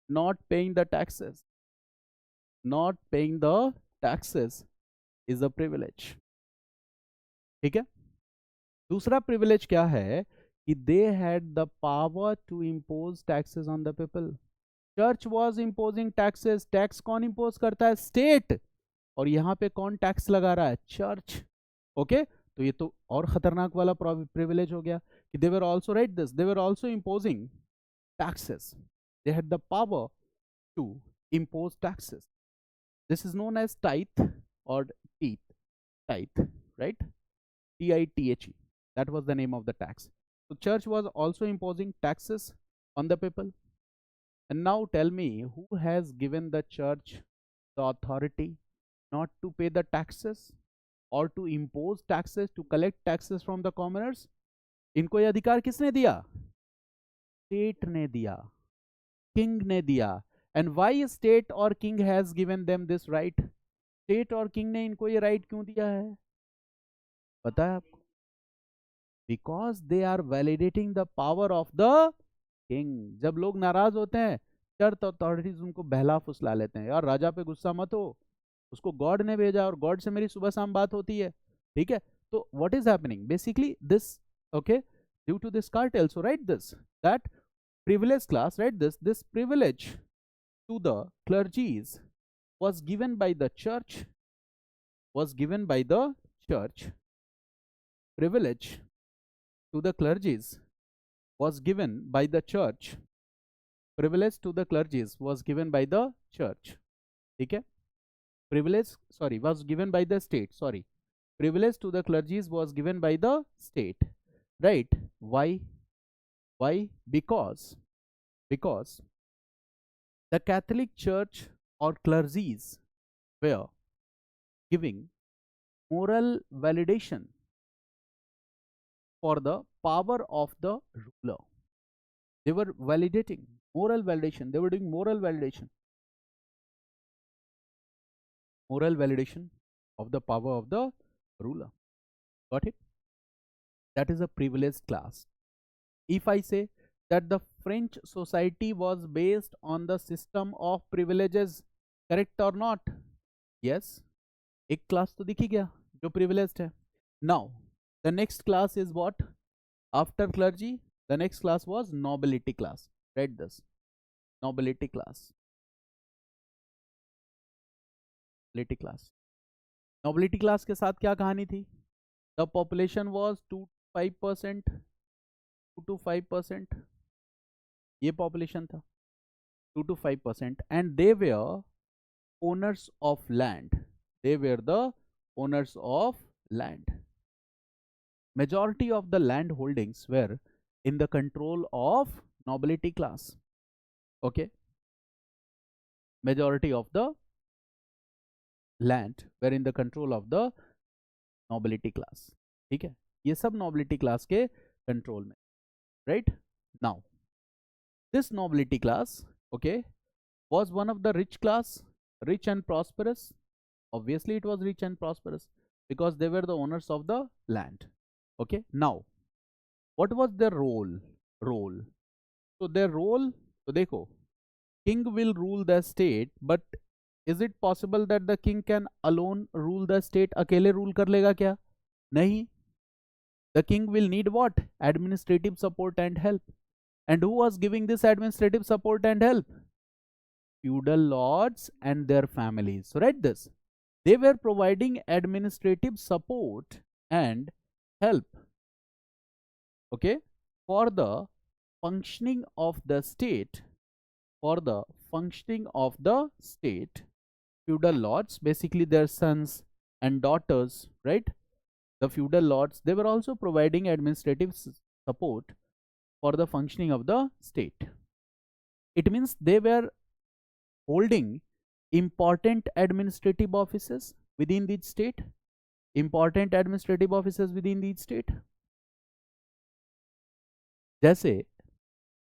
Not paying the taxes. Not paying the taxes is a privilege. ठीक है? दूसरा privilege क्या है? कि they had the power to impose taxes on the people. Church was imposing taxes. Tax कौन impose करता है? State. और यहाँ पे कौन टैक्स लगा रहा है? चर्च। ओके, तो ये तो और खतरनाक वाला प्रिविलेज हो गया कि they were also, right this, they were also imposing taxes. They had the power to impose taxes. This is known as tithe or teeth, tithe, right? Tithe. That was the name of the tax. So church was also imposing taxes on the people. And now tell me, who has given the church the authority not to pay the taxes or to impose taxes, to collect taxes from the commoners? इनको ये अधिकार किसने दिया? State ने दिया, king ने दिया. And Y state और king has given them this right? State और किंग ने इनको ये राइट क्यों दिया है पता है आपको? Because they are validating the power of the king. जब लोग नाराज होते हैं, चर्च अथॉरिटीज उनको बहला फुसला लेते हैं, यार राजा पे गुस्सा मत हो, उसको गॉड ने भेजा और गॉड से मेरी सुबह शाम बात होती है, ठीक है? तो what is happening basically this, okay, due to this cartel, so write this, that privileged class, right, this privilege to the clergies was given by the church, was given by the church. Privilege to the clergies was given by the church. Privilege to the clergies was given by the church. ठीक है? Privilege, sorry, was given by the state. Sorry, privilege to the clergies was given by the state. Right? Why? Why? Because the Catholic Church or clergies were giving moral validation for the power of the ruler. They were validating moral validation. They were doing moral validation of the power of the ruler. Got it? That is a privileged class. If I say that the French society was based on the system of privileges, correct or not? Yes. एक class तो दिख ही गया जो privileged है. Now the next class is what? After clergy, the next class was nobility class. Write this, nobility class. Nobility class. Nobility class के साथ क्या कहानी थी? The population was 2 to 5%. ये population था 2 to 5%, and they were owners of land. They were the owners of land. Majority of the land holdings were in the control of nobility class. Okay, majority of the land were in the control of the nobility class. ठीक है, ये सब nobility class के control में. Right? Now this nobility class, okay, was one of the rich class, rich and prosperous. Obviously it was rich and prosperous because they were the owners of the land. Okay, now what was their role? So their role, तो देखो, king will rule the state, but is it possible that the king can alone rule the state? अकेले rule कर लेगा क्या? नहीं. The king will need what? Administrative support and help. And who was giving this administrative support and help? Feudal lords and their families. So write this. They were providing administrative support and help, okay, for the functioning of the state. For the functioning of the state, feudal lords, basically their sons and daughters, right? The feudal lords, they were also providing administrative support for the functioning of the state. It means they were holding important administrative offices within the state. Important administrative offices within the state. जैसे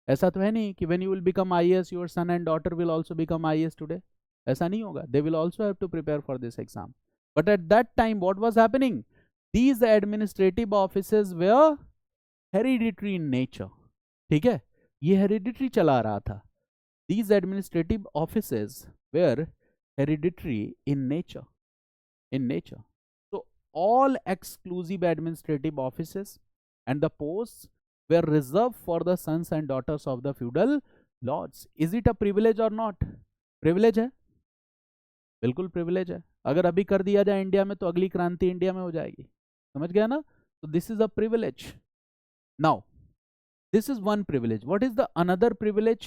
ऐसा तो है नहीं कि when you will become IAS, your son and daughter will also become IAS today. ऐसा नहीं होगा. They will also have to prepare for this exam. But at that time, what was happening? These administrative offices were hereditary in nature. ठीक है, ये hereditary चला रहा था. These administrative offices were hereditary in nature. So all exclusive administrative offices and the posts were reserved for the sons and daughters of the feudal lords. Is it a privilege or not? Privilege है, बिल्कुल privilege है. अगर अभी कर दिया जाए India में तो अगली क्रांति इंडिया में हो जाएगी, समझ गया ना? तो this is a privilege. Now this is one privilege. What is the another privilege?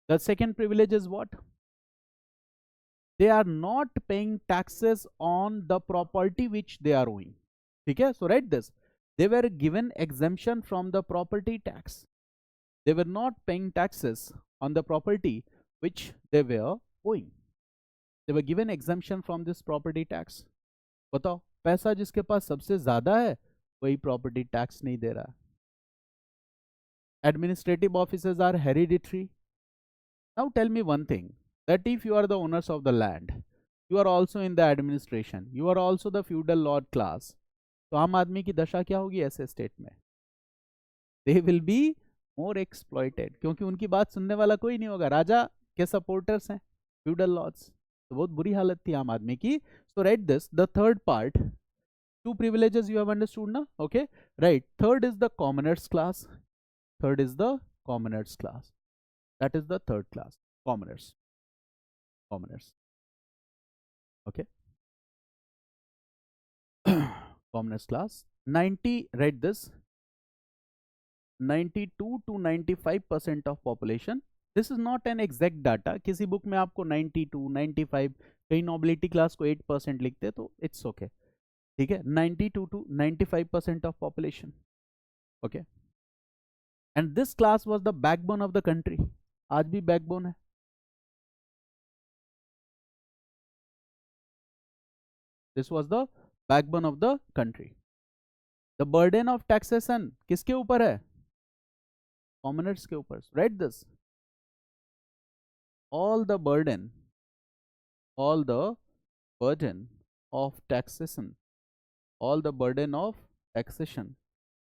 The second privilege is what? They are not paying taxes on the property which they are owing. Okay, so write this. They were given exemption from the property tax. They were not paying taxes on the property which they were owing. They were given exemption from this property tax. बताओ, पैसा जिसके पास सबसे ज्यादा है वही property tax नहीं दे रहा. Administrative offices are hereditary. Now tell me one thing, that if you are the owners of the land, you are also in the administration, you are also the feudal lord class, तो आम आदमी की दशा क्या होगी ऐसे state में? They will be more exploited, क्योंकि उनकी बात सुनने वाला कोई नहीं होगा. राजा के सपोर्टर्स हैं feudal lords, तो बहुत बुरी हालत थी आम आदमी की. So write this, the third part, two privileges you have understood ना? Okay, right. Third is the commoners class. Third is the commoners class. That is the third class, commoners. Commoners. Okay. Commoners class. 90, write this. 92 to 95% of population. This is not an exact data. किसी book में आपको 92, 95, कहीं nobility class को 8% लिखते तो it's okay. ठीक है, 92 to 95% of population. Okay. And this class was the backbone of the country. आज भी backbone है. This was the backbone of the country. The burden of taxation किसके ऊपर है? Commoners के ऊपर. Write this. All the burden of taxation, all the burden of taxation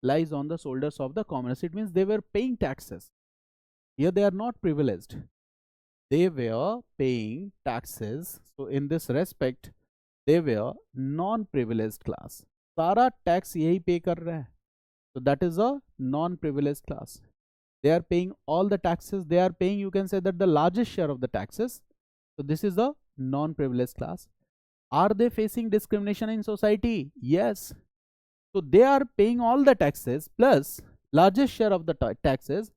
lies on the shoulders of the commoners. It means they were paying taxes. Here they are not privileged. They were paying taxes. So in this respect, they were non-privileged class. सारा tax यही पे कर रहा है. So that is a non-privileged class. They are paying all the taxes. They are paying, you can say that, the largest share of the taxes. So this is a non-privileged class. Are they facing discrimination in society? Yes. So they are paying all the taxes plus largest share of the taxes,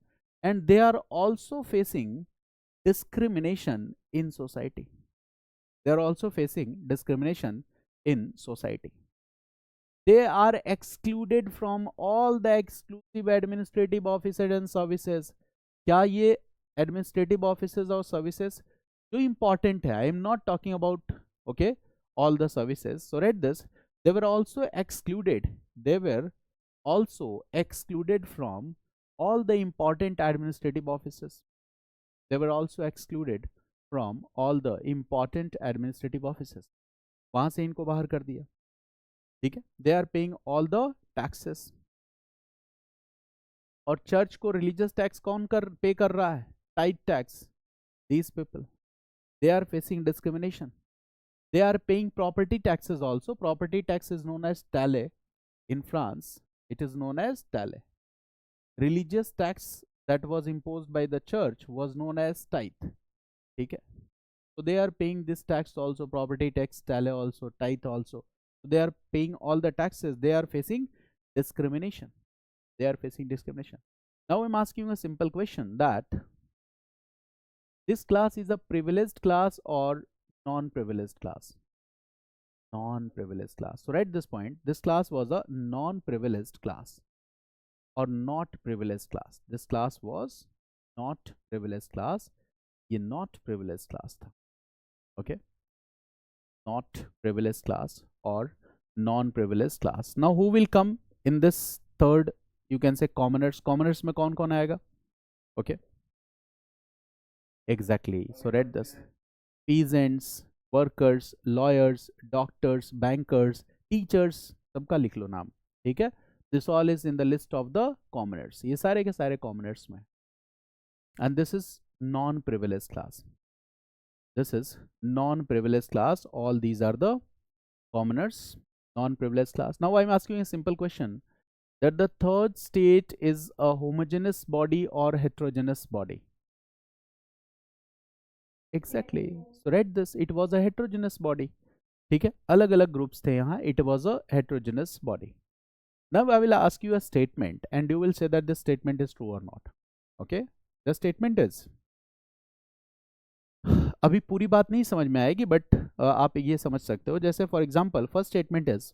and they are also facing discrimination in society. They are also facing discrimination in society. They are excluded from all the exclusive administrative offices and services. क्या ये administrative offices और services जो important है? I am not talking about, okay, all the services. So read this. They were also excluded. They were also excluded from all the important administrative offices. They were also excluded from all the important administrative offices. वहां से इनको बाहर कर दिया. ठीक है. They are paying all the taxes. और church को रिलीजियस टैक्स कौन पे कर रहा है? Tight tax. These people, they are facing discrimination. They are paying property taxes also. Property tax is known as taille. In France, it is known as taille. Religious tax that was imposed by the church was known as tithe. ठीक है. So they are paying this tax also, property tax, taille also, tithe also. So they are paying all the taxes. They are facing discrimination. They are facing discrimination. Now I'm asking you a simple question, that this class is a privileged class or non-privileged class? Non-privileged class. So write this point. This class was a non-privileged class or not privileged class. This class was not privileged class. ये not privileged class था. Okay. Not privileged class or non-privileged class. Now who will come in this third, you can say, commoners? Commoners में कौन कौन आएगा? Okay. Exactly. So read this. Peasants, workers, lawyers, doctors, bankers, teachers, सबका लिख लो नाम. ठीक है. This all is in the list of the commoners. ये सारे के सारे commoners में. And this is non-privileged class. This is non-privileged class. All these are the commoners, non-privileged class. Now I'm asking a simple question, that the third state is a homogeneous body or heterogeneous body? Exactly. So read this. It was a heterogeneous body. ठीक है, अलग अलग groups थे यहाँ, it was a heterogeneous body. Now I will ask you a statement and you will say that this statement is true or not. Okay, the statement is, अभी पूरी बात नहीं समझ में आएगी बट आप ये समझ सकते हो. जैसे for example first statement is,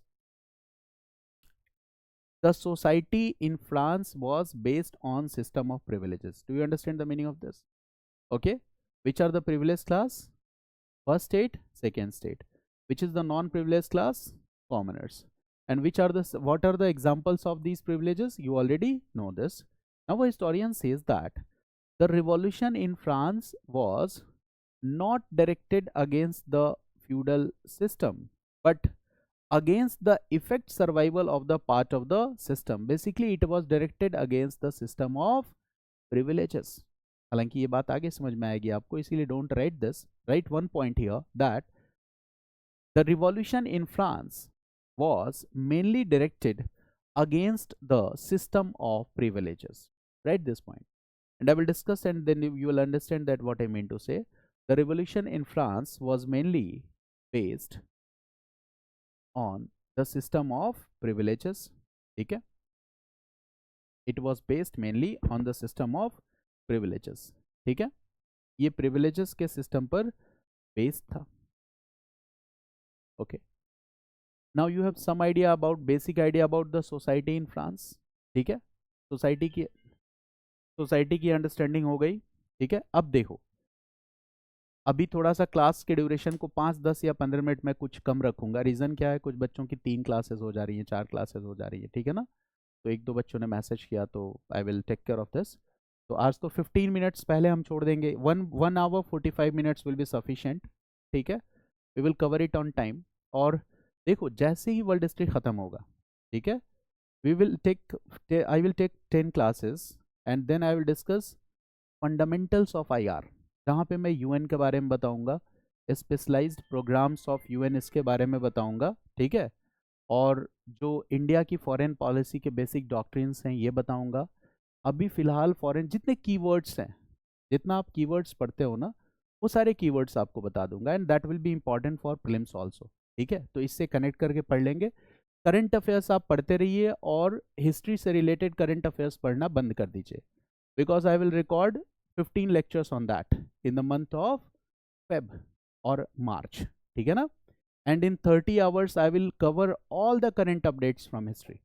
the society in France was based on system of privileges. Do you understand the meaning of this? Okay, which are the privilege class? First state, second state. Which is the non privilege class? Commoners. And which are the what are the examples of these privileges? You already know this. Now a historian says that the revolution in France was not directed against the feudal system but against the effect survival of the part of the system. Basically it was directed against the system of privileges. हालांकि ये बात आगे समझ में आएगी आपको, इसीलिए don't write this. Right one point here that the revolution in France was mainly directed against the system of privileges. Write this point and I will discuss and then you will understand that what I mean to say. The revolution in France was mainly based on the system of privileges. Okay, it was based mainly on the system of privileges. ठीक है, ये privileges के system पर based था. Okay, now you have some idea about basic idea about the society in France. ठीक है, society की understanding हो गई. ठीक है, अब देखो, अभी थोड़ा सा क्लास के ड्यूरेशन को 5, 10 या 15 मिनट में कुछ कम रखूंगा. रीजन क्या है, कुछ बच्चों की 3 क्लासेस हो जा रही हैं, 4 क्लासेस हो जा रही है. ठीक है ना, तो 1-2 बच्चों ने मैसेज किया तो I will take care of this. तो आज तो 15 मिनट्स पहले हम छोड़ देंगे. 1 hour 45 minutes will be sufficient. ठीक है, we will cover it on time. और देखो जैसे ही वर्ल्ड हिस्ट्री खत्म होगा, ठीक है, we will take I will take 10 classes and then I will discuss fundamentals of IR, जहाँ पे मैं यूएन के बारे में बताऊंगा, स्पेशलाइज्ड प्रोग्राम्स ऑफ यूएन इसके बारे में बताऊंगा. ठीक है, और जो इंडिया की फॉरेन पॉलिसी के बेसिक डॉक्ट्रिन्स हैं ये बताऊंगा. अभी फिलहाल फॉरेन जितने कीवर्ड्स हैं, जितना आप कीवर्ड्स पढ़ते हो ना, वो सारे कीवर्ड्स आपको बता दूंगा and that will be important for prelims also. ठीक है, तो इससे कनेक्ट करके पढ़ लेंगे. करंट अफेयर्स आप पढ़ते रहिए और हिस्ट्री से रिलेटेड करंट अफेयर्स पढ़ना बंद कर दीजिए, because I will record 15 lectures on that in the month of Feb or March. ठीक है ना, and in 30 hours I will cover all the current updates from history.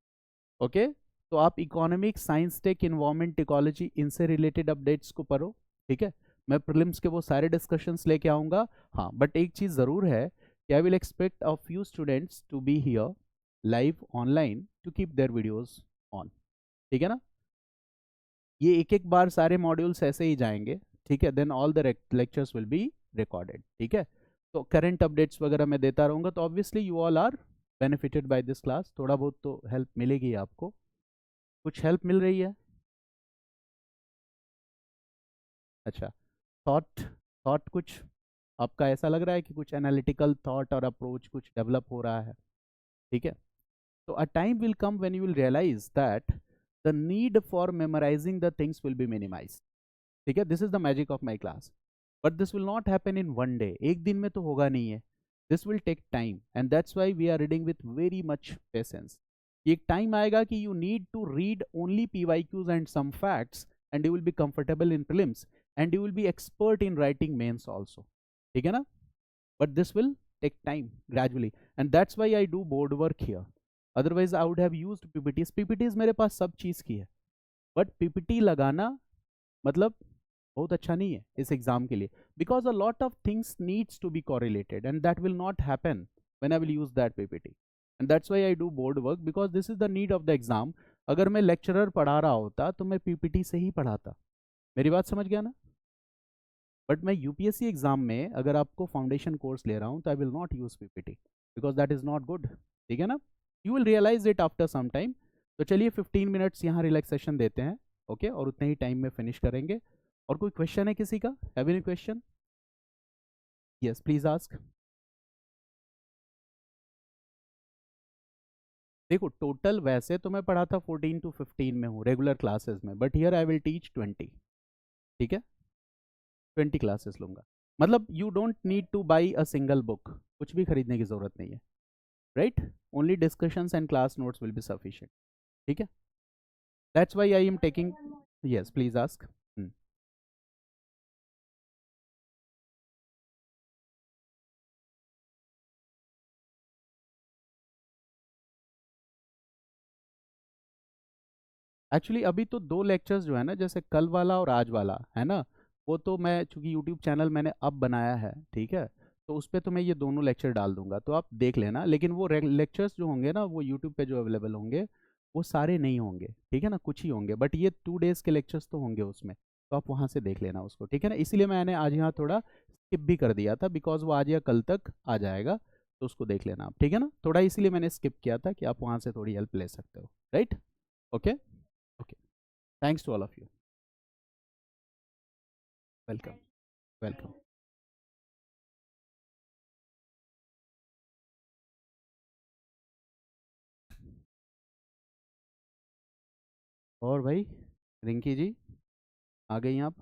Okay, तो आप economic, science, tech, environment, ecology, इनसे related updates को पढ़ो. ठीक है, मैं प्रीलिम्स के वो सारे डिस्कशंस लेके आऊंगा. हाँ, बट एक चीज जरूर है कि I will expect a few students to be here live online to keep their videos on. ठीक है ना, ये एक एक बार सारे मॉड्यूल्स ऐसे ही जाएंगे. ठीक है, then all the lectures will be recorded. ठीक है, तो करंट अपडेट्स वगैरह मैं देता रहूँगा. तो obviously you all are benefited by this class. थोड़ा बहुत तो हेल्प मिलेगी आपको. कुछ हेल्प मिल रही है? अच्छा, थॉट कुछ आपका ऐसा लग रहा है कि कुछ एनालिटिकल थॉट और अप्रोच कुछ डेवलप हो रहा है. ठीक है, तो a time will come when you will realise that the need for memorising the things will be minimised. ठीक है, this is the magic of my class. But this will not happen in one day. एक दिन में तो होगा नहीं है. This will take time and that's why we are reading with very much patience. एक टाइम आएगा कि you need to read only PYQs and some facts and you will be comfortable in prelims and you will be expert in writing mains also. ठीक है ना, but this will take time gradually and that's why I do board work here. Otherwise I would have used PPTs मेरे पास सब चीज़ की है, but PPT लगाना मतलब बहुत अच्छा नहीं है इस एग्जाम के लिए, because a lot of things needs to be correlated and that will not happen when I will use that PPT. And that's why I do board work, because this is the need of the exam. अगर मैं lecturer पढ़ा रहा होता तो मैं PPT से ही पढ़ाता. मेरी बात समझ गया ना? बट मैं UPSC एग्जाम में अगर आपको फाउंडेशन कोर्स ले रहा हूँ तो I will not use PPT because that is not good. ठीक है ना, you will realise it after some time. तो चलिए 15 मिनट्स यहाँ रिलैक्सेशन देते हैं. ओके, और उतने ही टाइम में फिनिश करेंगे. और कोई क्वेश्चन है किसी का? Have any question? Yes, please ask. देखो टोटल वैसे तो मैं पढ़ाता 14 to 15 में हूँ रेगुलर क्लासेस में, but here I will teach 20. ठीक है, 20 क्लासेस लूंगा. मतलब you don't need two by a single book, कुछ भी खरीदने की जरूरत नहीं है, right? Only discussions and class notes will be sufficient, ठीक है? That's why I am taking, yes please ask. Actually अभी तो दो लेक्चर्स जो है ना, जैसे कल वाला और आज वाला है ना, वो तो मैं चूंकि यूट्यूब चैनल मैंने अब बनाया है, ठीक है, तो उस पर तो मैं ये दोनों लेक्चर डाल दूंगा, तो आप देख लेना। लेकिन वो लेक्चर्स जो होंगे ना, वो यूट्यूब पे जो अवेलेबल होंगे, वो सारे नहीं होंगे, ठीक है ना, कुछ ही होंगे, बट ये 2 डेज के लेक्चर्स तो होंगे उसमें, तो आप वहाँ से देख लेना उसको, ठीक है ना। इसीलिए मैंने आज यहाँ थोड़ा स्किप भी कर दिया था, बिकॉज वो आज या कल तक आ जाएगा, तो उसको देख लेना आप, ठीक है ना। थोड़ा इसीलिए मैंने स्किप किया था कि आप वहाँ से थोड़ी हेल्प ले सकते हो, right? Okay, okay, thanks to all of you, welcome, welcome. और भाई, रिंकी जी, आ गई आप?